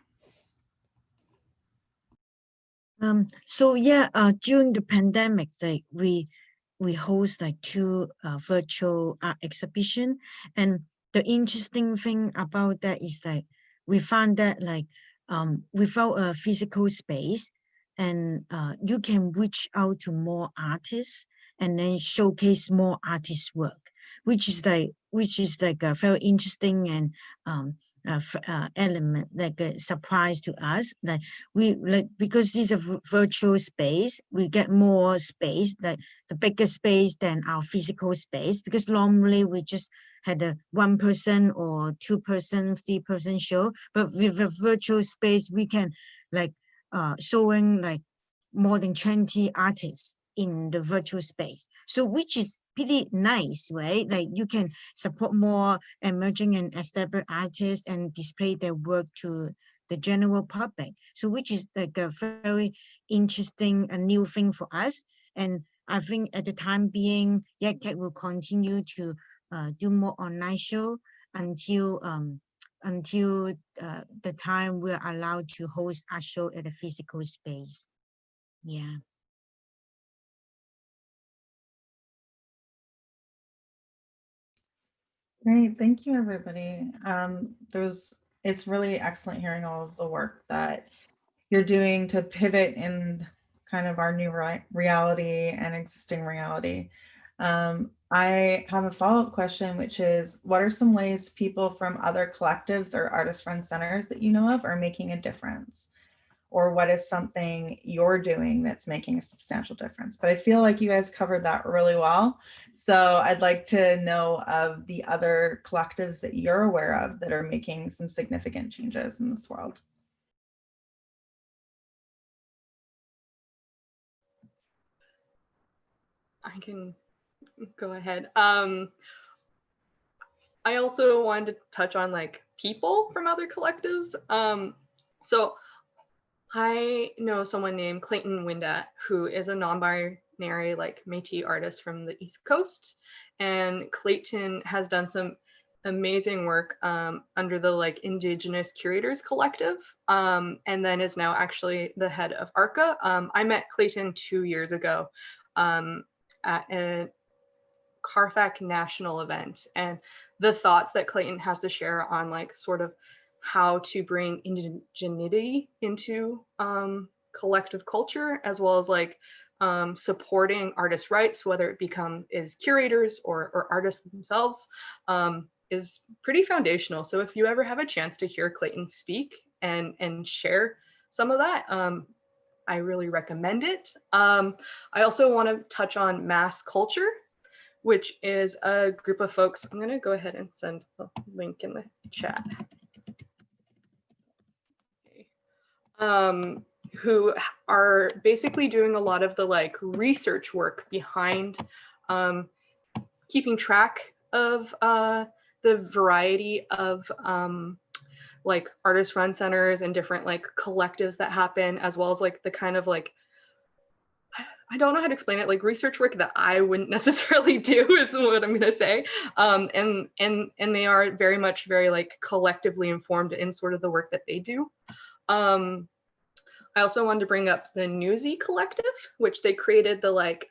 S4: So yeah, during the pandemic, like we we host like 2 virtual art exhibition. And the interesting thing about that is that we found that like without a physical space, and you can reach out to more artists and then showcase more artists' work, which is like a very interesting and element, like a surprise to us. Like we like, because this is a virtual space, we get more space, like the bigger space than our physical space, because normally we just had a 1 person or 2 person, 3 person show, but with a virtual space we can like showing like more than 20 artists in the virtual space. So which is pretty nice, right? Like you can support more emerging and established artists and display their work to the general public. So which is like a very interesting and new thing for us. And I think at the time being, Yactac will continue to do more online show until the time we're allowed to host a show at a physical space. Yeah.
S1: Great, thank you, everybody. It's really excellent hearing all of the work that you're doing to pivot in kind of our new reality and existing reality. I have a follow-up question, which is, what are some ways people from other collectives or artist-run centers that you know of are making a difference? Or what is something you're doing that's making a substantial difference? But I feel like you guys covered that really well. So I'd like to know of the other collectives that you're aware of that are making some significant changes in this world.
S6: I can go ahead. I also wanted to touch on like people from other collectives. So I know someone named Clayton Windat, who is a non-binary like Métis artist from the East Coast. And Clayton has done some amazing work under the like Indigenous Curators Collective, and then is now actually the head of ARCA. I met Clayton 2 years ago at a Carfax national event, and the thoughts that Clayton has to share on like sort of how to bring indigeneity into collective culture, as well as like supporting artist rights, whether it is curators or artists themselves, is pretty foundational. So if you ever have a chance to hear Clayton speak and share some of that, I really recommend it. I also want to touch on mass culture, which is a group of folks. I'm going to go ahead and send a link in the chat. Who are basically doing a lot of the like research work behind keeping track of the variety of like artist run centers and different like collectives that happen, as well as like the kind of like, I don't know how to explain it, like research work that I wouldn't necessarily do is what I'm gonna say. And they are very much very like collectively informed in sort of the work that they do. I also wanted to bring up the Newsie Collective, which they created the like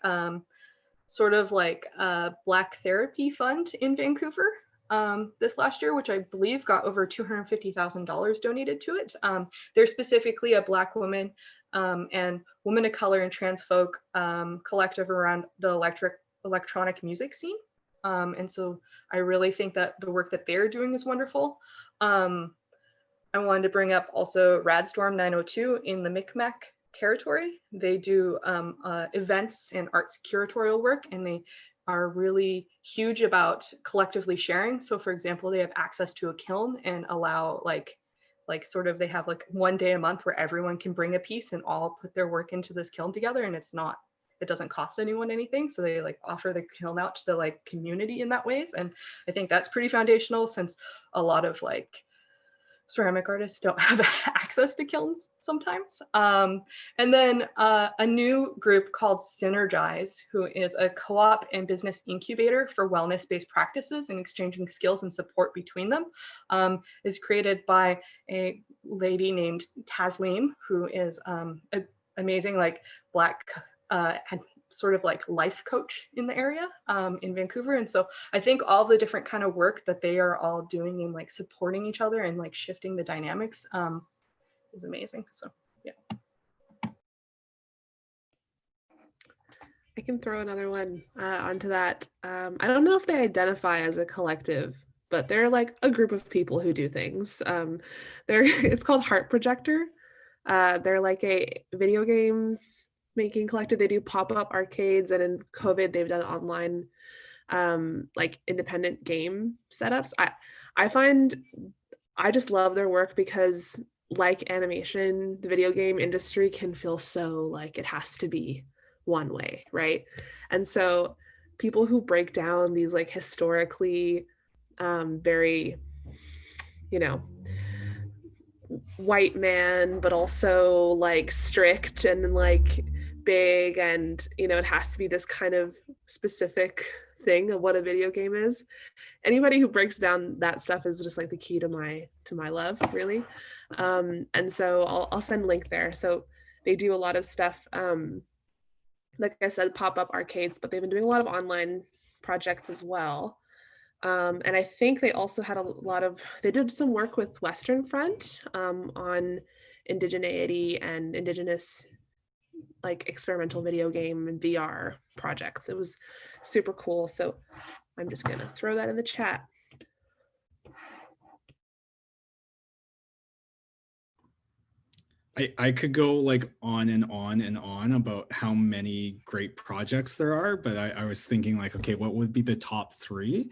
S6: sort of like Black Therapy Fund in Vancouver this last year, which I believe got over $250,000 donated to it. They're specifically a Black woman and women of color and trans folk collective around the electronic music scene. And so I really think that the work that they're doing is wonderful. I wanted to bring up also Radstorm 902 in the Micmac territory. They do events and arts curatorial work, and they are really huge about collectively sharing. So for example, they have access to a kiln and allow like sort of, they have like 1 day a month where everyone can bring a piece and all put their work into this kiln together, and it doesn't cost anyone anything. So they like offer the kiln out to the like community in that ways. And I think that's pretty foundational, since a lot of like ceramic artists don't have access to kilns sometimes. And then a new group called Synergize, who is a co-op and business incubator for wellness-based practices and exchanging skills and support between them, is created by a lady named Tasleem, who is an amazing like Black sort of like life coach in the area in Vancouver. And so I think all the different kind of work that they are all doing and like supporting each other and like shifting the dynamics is amazing. So yeah.
S3: I can throw another one onto that. I don't know if they identify as a collective, but they're like a group of people who do things. It's called Heart Projector. They're like a video games making collective. They do pop-up arcades, and in COVID, they've done online like independent game setups. I just love their work because, like animation, the video game industry can feel so like it has to be one way, right? And so people who break down these like historically very, you know, white man, but also like strict and like big, and you know, it has to be this kind of specific thing of what a video game is. Anybody who breaks down that stuff is just like the key to my love, really. And so I'll send a link there. So they do a lot of stuff, like I said, pop-up arcades, but they've been doing a lot of online projects as well. And I think they also had they did some work with Western Front on indigeneity and indigenous like experimental video game and VR projects. It was super cool. So I'm just gonna throw that in the chat.
S7: I could go like on and on and on about how many great projects there are, but I was thinking like, okay, what would be the top three?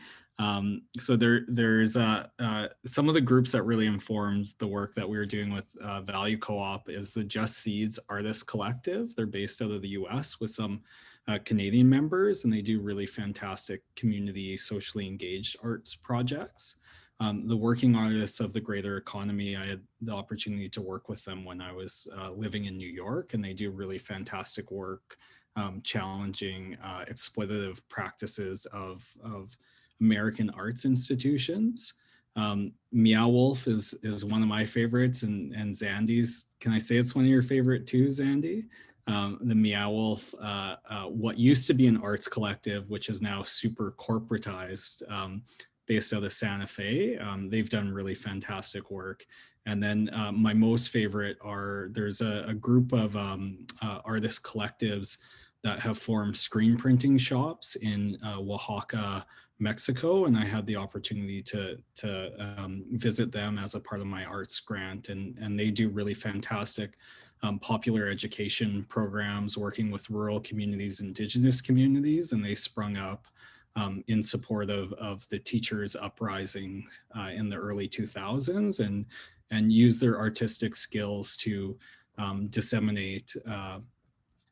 S7: So there's some of the groups that really informed the work that we were doing with VALU Co-op is the Just Seeds Artist Collective. They're based out of the US with some Canadian members, and they do really fantastic community, socially engaged arts projects. The working artists of the greater economy, I had the opportunity to work with them when I was living in New York, and they do really fantastic work challenging exploitative practices of American arts institutions. Meow Wolf is one of my favorites, and Zandi's. Can I say it's one of your favorite too, Zandi? The Meow Wolf, what used to be an arts collective, which is now super corporatized, based out of Santa Fe. They've done really fantastic work. And then my most favorite there's a group of artist collectives that have formed screen printing shops in Oaxaca, Mexico. And I had the opportunity to visit them as a part of my arts grant. And they do really fantastic popular education programs working with rural communities, indigenous communities, and they sprung up in support of the teachers' uprising in the early 2000s and use their artistic skills to disseminate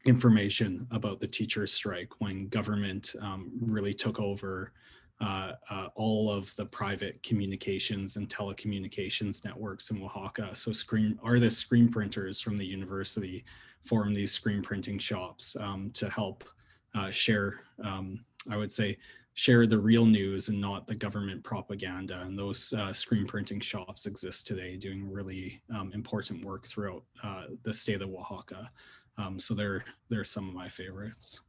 S7: information about the teachers' strike when government really took over all of the private communications and telecommunications networks in Oaxaca. So artists, screen printers from the university formed these screen printing shops to help share, I would say, share the real news and not the government propaganda. And those screen printing shops exist today, doing really important work throughout the state of Oaxaca. So they're some of my favorites.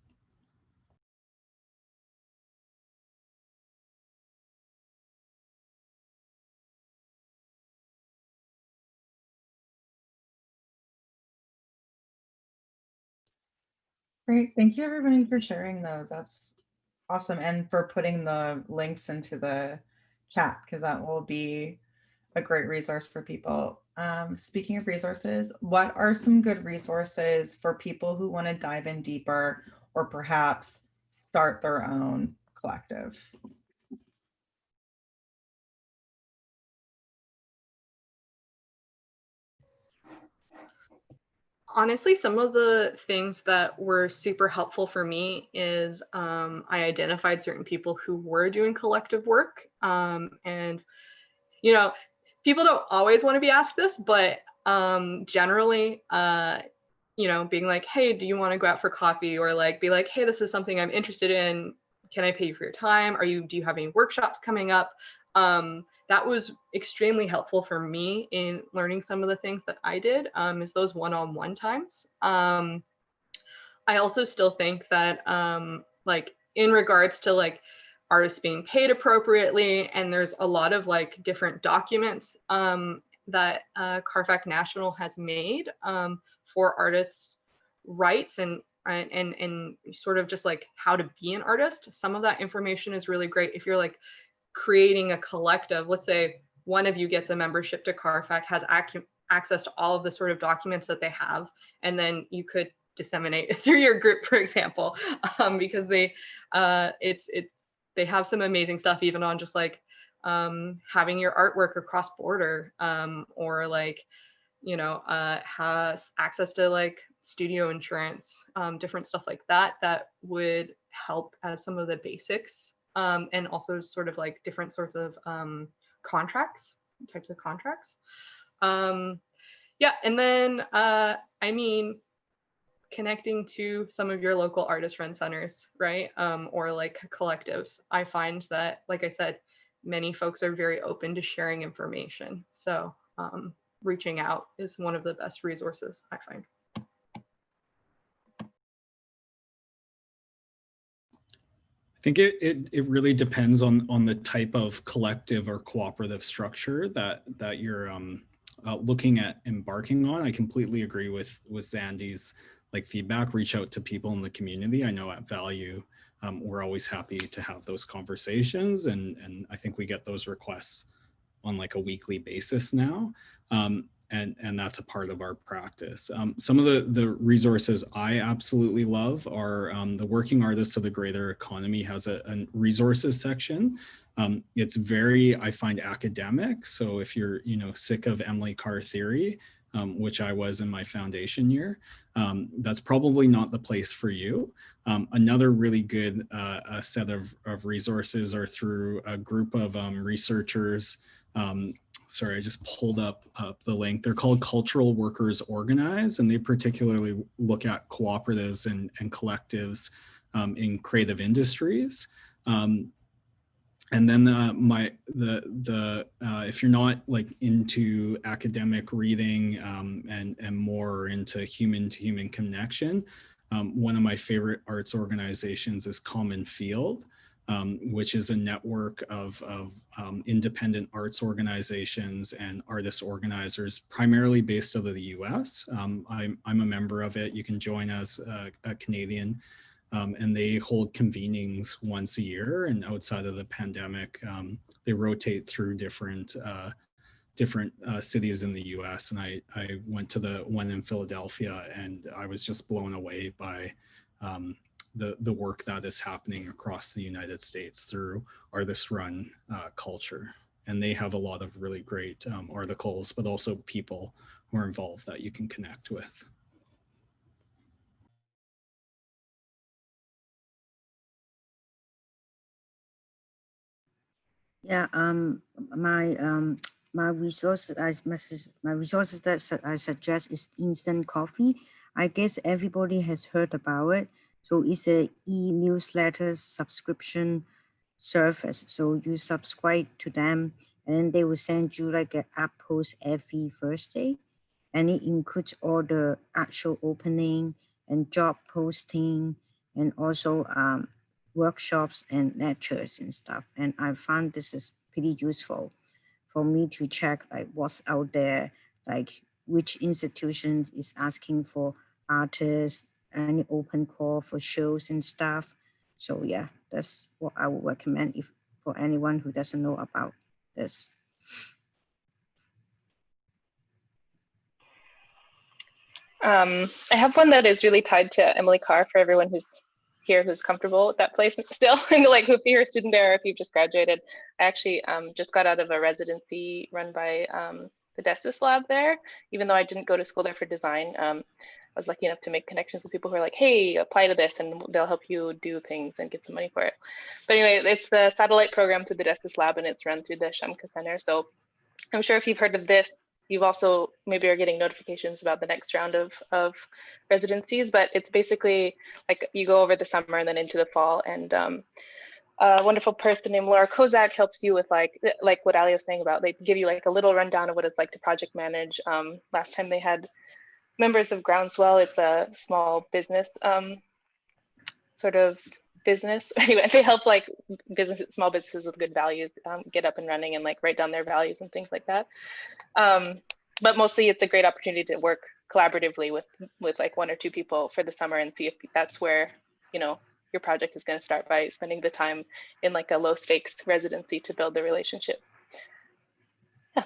S1: Great. Thank you everybody for sharing those. That's awesome. And for putting the links into the chat, because that will be a great resource for people. Speaking of resources, what are some good resources for people who want to dive in deeper or perhaps start their own collective?
S6: Honestly, some of the things that were super helpful for me is I identified certain people who were doing collective work. And, you know, people don't always want to be asked this, but generally, you know, being like, hey, do you want to go out for coffee? Or like, be like, hey, this is something I'm interested in. Can I pay you for your time? Do you have any workshops coming up? That was extremely helpful for me in learning some of the things that I did, is those one-on-one times. I also still think that like in regards to like artists being paid appropriately, and there's a lot of like different documents that CARFAC National has made for artists' rights and sort of just like how to be an artist. Some of that information is really great if you're like creating a collective. Let's say one of you gets a membership to CARFAC, has access to all of the sort of documents that they have, and then you could disseminate through your group, for example, because they they have some amazing stuff even on just like having your artwork across border, or like, you know, has access to like studio insurance, different stuff like that, that would help as some of the basics, and also sort of like different sorts of types of contracts. Yeah, and then I mean, connecting to some of your local artist run centers, right? Or like collectives. I find that, like I said, many folks are very open to sharing information. So reaching out is one of the best resources, I find.
S7: I think it really depends on the type of collective or cooperative structure that you're looking at embarking on. I completely agree with Zandi's like feedback. Reach out to people in the community. I know at VALU, we're always happy to have those conversations, and I think we get those requests on like a weekly basis now. And that's a part of our practice. Some of the resources I absolutely love are the Working Artists of the Greater Economy has a resources section. It's very, I find, academic. So if you're, you know, sick of Emily Carr theory, which I was in my foundation year, that's probably not the place for you. Another really good set of resources are through a group of researchers. Sorry, I just pulled up the link. They're called Cultural Workers Organize, and they particularly look at cooperatives and collectives in creative industries. And then if you're not like into academic reading and more into human-to-human connection, one of my favorite arts organizations is Common Field, which is a network of independent arts organizations and artist organizers, primarily based out of the US. I'm a member of it. You can join as a Canadian, and they hold convenings once a year. And outside of the pandemic, they rotate through different cities in the US. And I went to the one in Philadelphia, and I was just blown away by the work that is happening across the United States through artist-run culture. And they have a lot of really great articles, but also people who are involved that you can connect with.
S5: Yeah, my resources that I suggest is instant coffee. I guess everybody has heard about it. So it's a e-newsletter subscription service. So you subscribe to them, and then they will send you like an app post every Thursday, and it includes all the actual opening and job posting, and also workshops and lectures and stuff. And I found this is pretty useful for me to check like what's out there, like which institutions is asking for artists, any open call for shows and stuff. So yeah, that's what I would recommend if for anyone who doesn't know about this.
S8: I have one that is really tied to Emily Carr for everyone who's here who's comfortable with that place still, like if you're a student there or if you've just graduated. I actually just got out of a residency run by the Destis Lab there, even though I didn't go to school there for design. I was lucky enough to make connections with people who are like, hey, apply to this, and they'll help you do things and get some money for it. But anyway, it's the satellite program through the Destis Lab, and it's run through the Shamka Center. So I'm sure if you've heard of this, you've also maybe are getting notifications about the next round of residencies, but it's basically like you go over the summer and then into the fall, and a wonderful person named Laura Kozak helps you with like what Alia was saying about, they give you like a little rundown of what it's like to project manage. Last time they had members of Groundswell. It's a small business sort of business. Anyway, they help like small businesses with good values get up and running and like write down their values and things like that. But mostly it's a great opportunity to work collaboratively with like 1 or 2 people for the summer and see if that's where, you know, your project is going to start, by spending the time in like a low stakes residency to build the relationship. Yeah.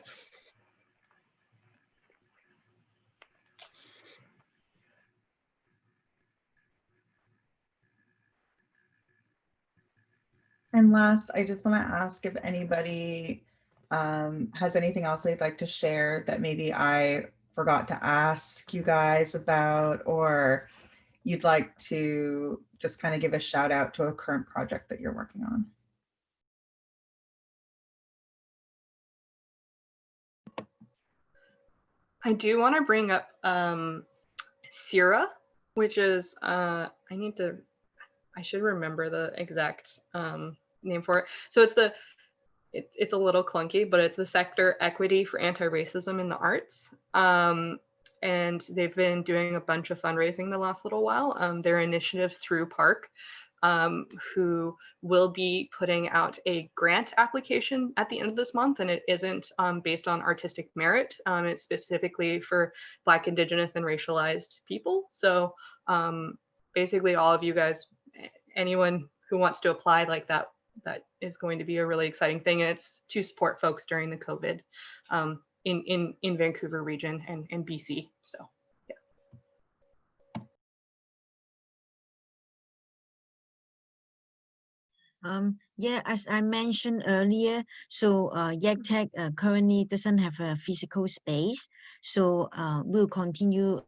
S1: And last, I just want to ask if anybody has anything else they'd like to share that maybe I forgot to ask you guys about, or you'd like to just kind of give a shout out to a current project that you're working on.
S6: I do want to bring up Sira, which is, I should remember the exact name for it. So it's a little clunky, but it's the Sector Equity for Anti-Racism in the Arts. And they've been doing a bunch of fundraising the last little while. Their initiative through Park, who will be putting out a grant application at the end of this month, and it isn't based on artistic merit. It's specifically for Black, Indigenous, and racialized people. So basically all of you guys, anyone who wants to apply like that is going to be a really exciting thing. And it's to support folks during the COVID in Vancouver region and BC. So
S4: yeah, as I mentioned earlier, so Yactac currently doesn't have a physical space, so we'll continue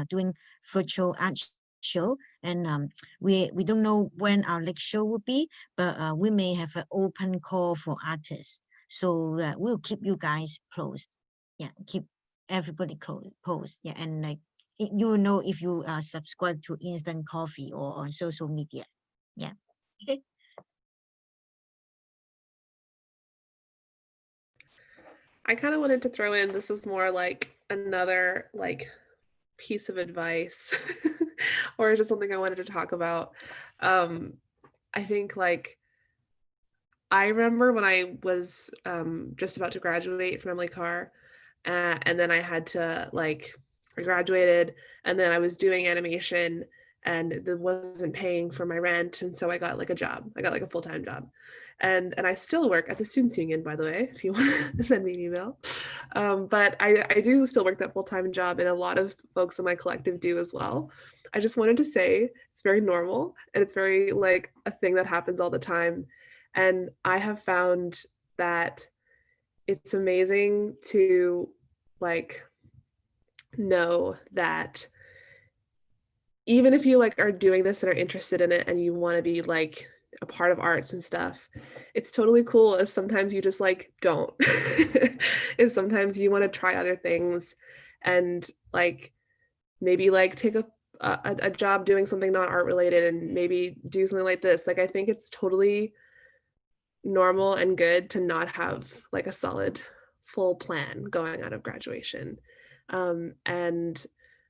S4: doing virtual art show, and we don't know when our next show will be, but we may have an open call for artists, so we'll keep you guys posted. Yeah, keep everybody posted. Yeah, and like you will know if you subscribe to Instant Coffee or on social media. Yeah. Okay.
S3: I kind of wanted to throw in, this is more like another like piece of advice or just something I wanted to talk about. I think like I remember when I was just about to graduate from Emily Carr, and then I had to like, I graduated and then I was doing animation and it wasn't paying for my rent, and so I got like a job. I got like a full-time job, and I still work at the Students Union, by the way, if you want to send me an email. But I do still work that full-time job, and a lot of folks in my collective do as well. I just wanted to say it's very normal, and it's very like a thing that happens all the time. And I have found that it's amazing to like know that even if you like are doing this and are interested in it and you want to be like a part of arts and stuff, it's totally cool if sometimes you just like don't. If sometimes you want to try other things and like maybe like take a job doing something not art related and maybe do something like this. Like I think it's totally normal and good to not have like a solid full plan going out of graduation. And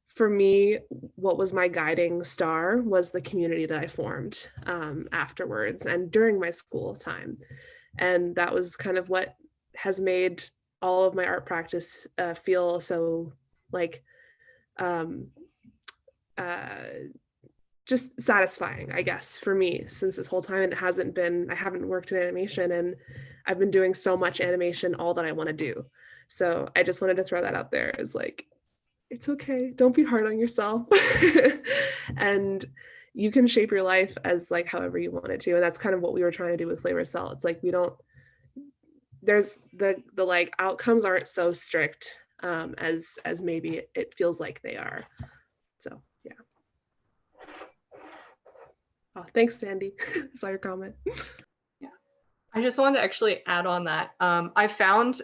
S3: for me, what was my guiding star was the community that I formed afterwards and during my school time. And that was kind of what has made all of my art practice feel so like just satisfying, I guess, for me since this whole time. And I haven't worked in animation, and I've been doing so much animation, all that I want to do. So I just wanted to throw that out there as like, it's okay, don't be hard on yourself. And you can shape your life as like however you want it to. And that's kind of what we were trying to do with Flavourcel. It's like there's the like outcomes aren't so strict as maybe it feels like they are. So yeah. Oh, thanks, Sandy. Saw your comment.
S6: Yeah, I just wanted to actually add on that. I found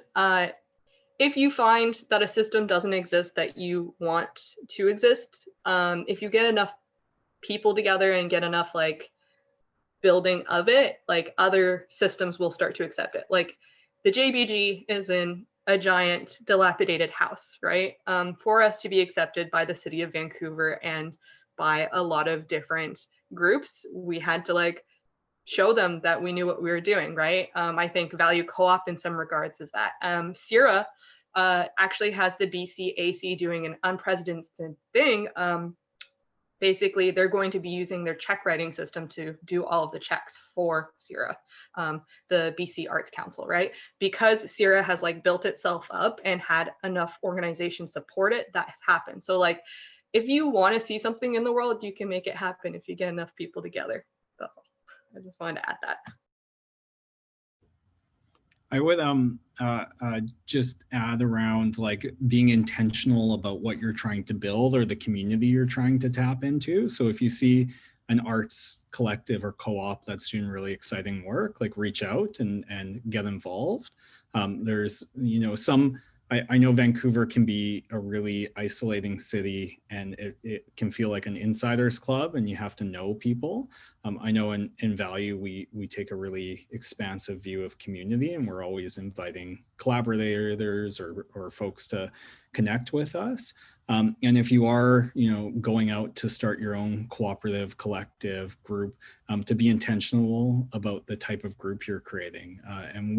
S6: if you find that a system doesn't exist that you want to exist, if you get enough people together and get enough like building of it, like other systems will start to accept it. Like the JBG is in a giant dilapidated house, right? For us to be accepted by the city of Vancouver and by a lot of different groups, we had to like show them that we knew what we were doing, right? I think VALU Co-op in some regards is that. Sierra actually has the BCAC doing an unprecedented thing. Basically, they're going to be using their check writing system to do all of the checks for Sierra, the BC Arts Council, right? Because Sierra has like built itself up and had enough organization support it, that has happened. So like, if you want to see something in the world, you can make it happen if you get enough people together. That's all. I just wanted to add that.
S7: I would just add around like being intentional about what you're trying to build or the community you're trying to tap into. So if you see an arts collective or co-op that's doing really exciting work, like reach out and get involved. There's, you know, I know Vancouver can be a really isolating city, and it can feel like an insider's club and you have to know people. I know in VALU, we take a really expansive view of community, and we're always inviting collaborators or folks to connect with us. And if you are, you know, going out to start your own cooperative, collective group, to be intentional about the type of group you're creating. And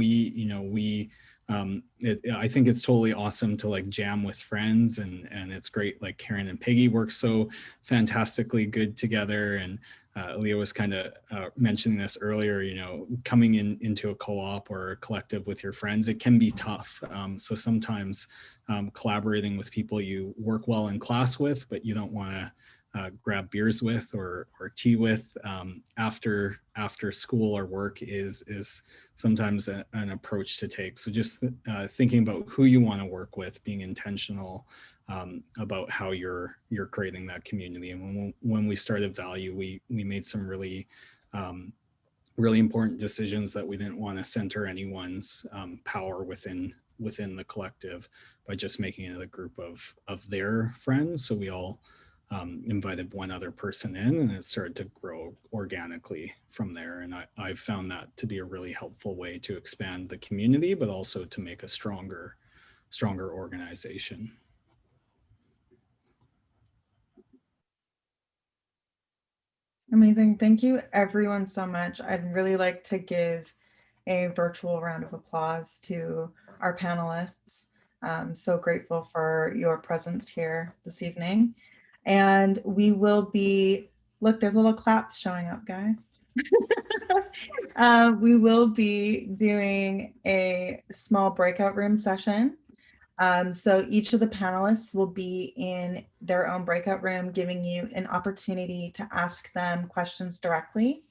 S7: I think it's totally awesome to like jam with friends, and it's great. Like Karen and Peggy work so fantastically good together. And Alia was kind of mentioning this earlier, you know, coming into a co-op or a collective with your friends, it can be tough. So sometimes collaborating with people you work well in class with, but you don't want to grab beers with or tea with after school or work is sometimes an approach to take. So just thinking about who you want to work with, being intentional about how you're creating that community. And when we started VALU, we made some really really important decisions that we didn't want to center anyone's power within the collective by just making it a group of their friends. So we all invited one other person in, and it started to grow organically from there. And I've found that to be a really helpful way to expand the community, but also to make a stronger organization.
S1: Amazing. Thank you everyone so much. I'd really like to give a virtual round of applause to our panelists. I'm so grateful for your presence here this evening. And we will be, look, there's little claps showing up, guys. We will be doing a small breakout room session. So each of the panelists will be in their own breakout room, giving you an opportunity to ask them questions directly.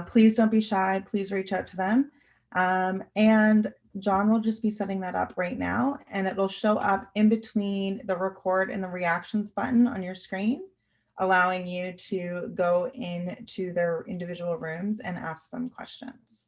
S1: Please don't be shy, please reach out to them. And John will just be setting that up right now, and it'll show up in between the record and the reactions button on your screen, allowing you to go into their individual rooms and ask them questions.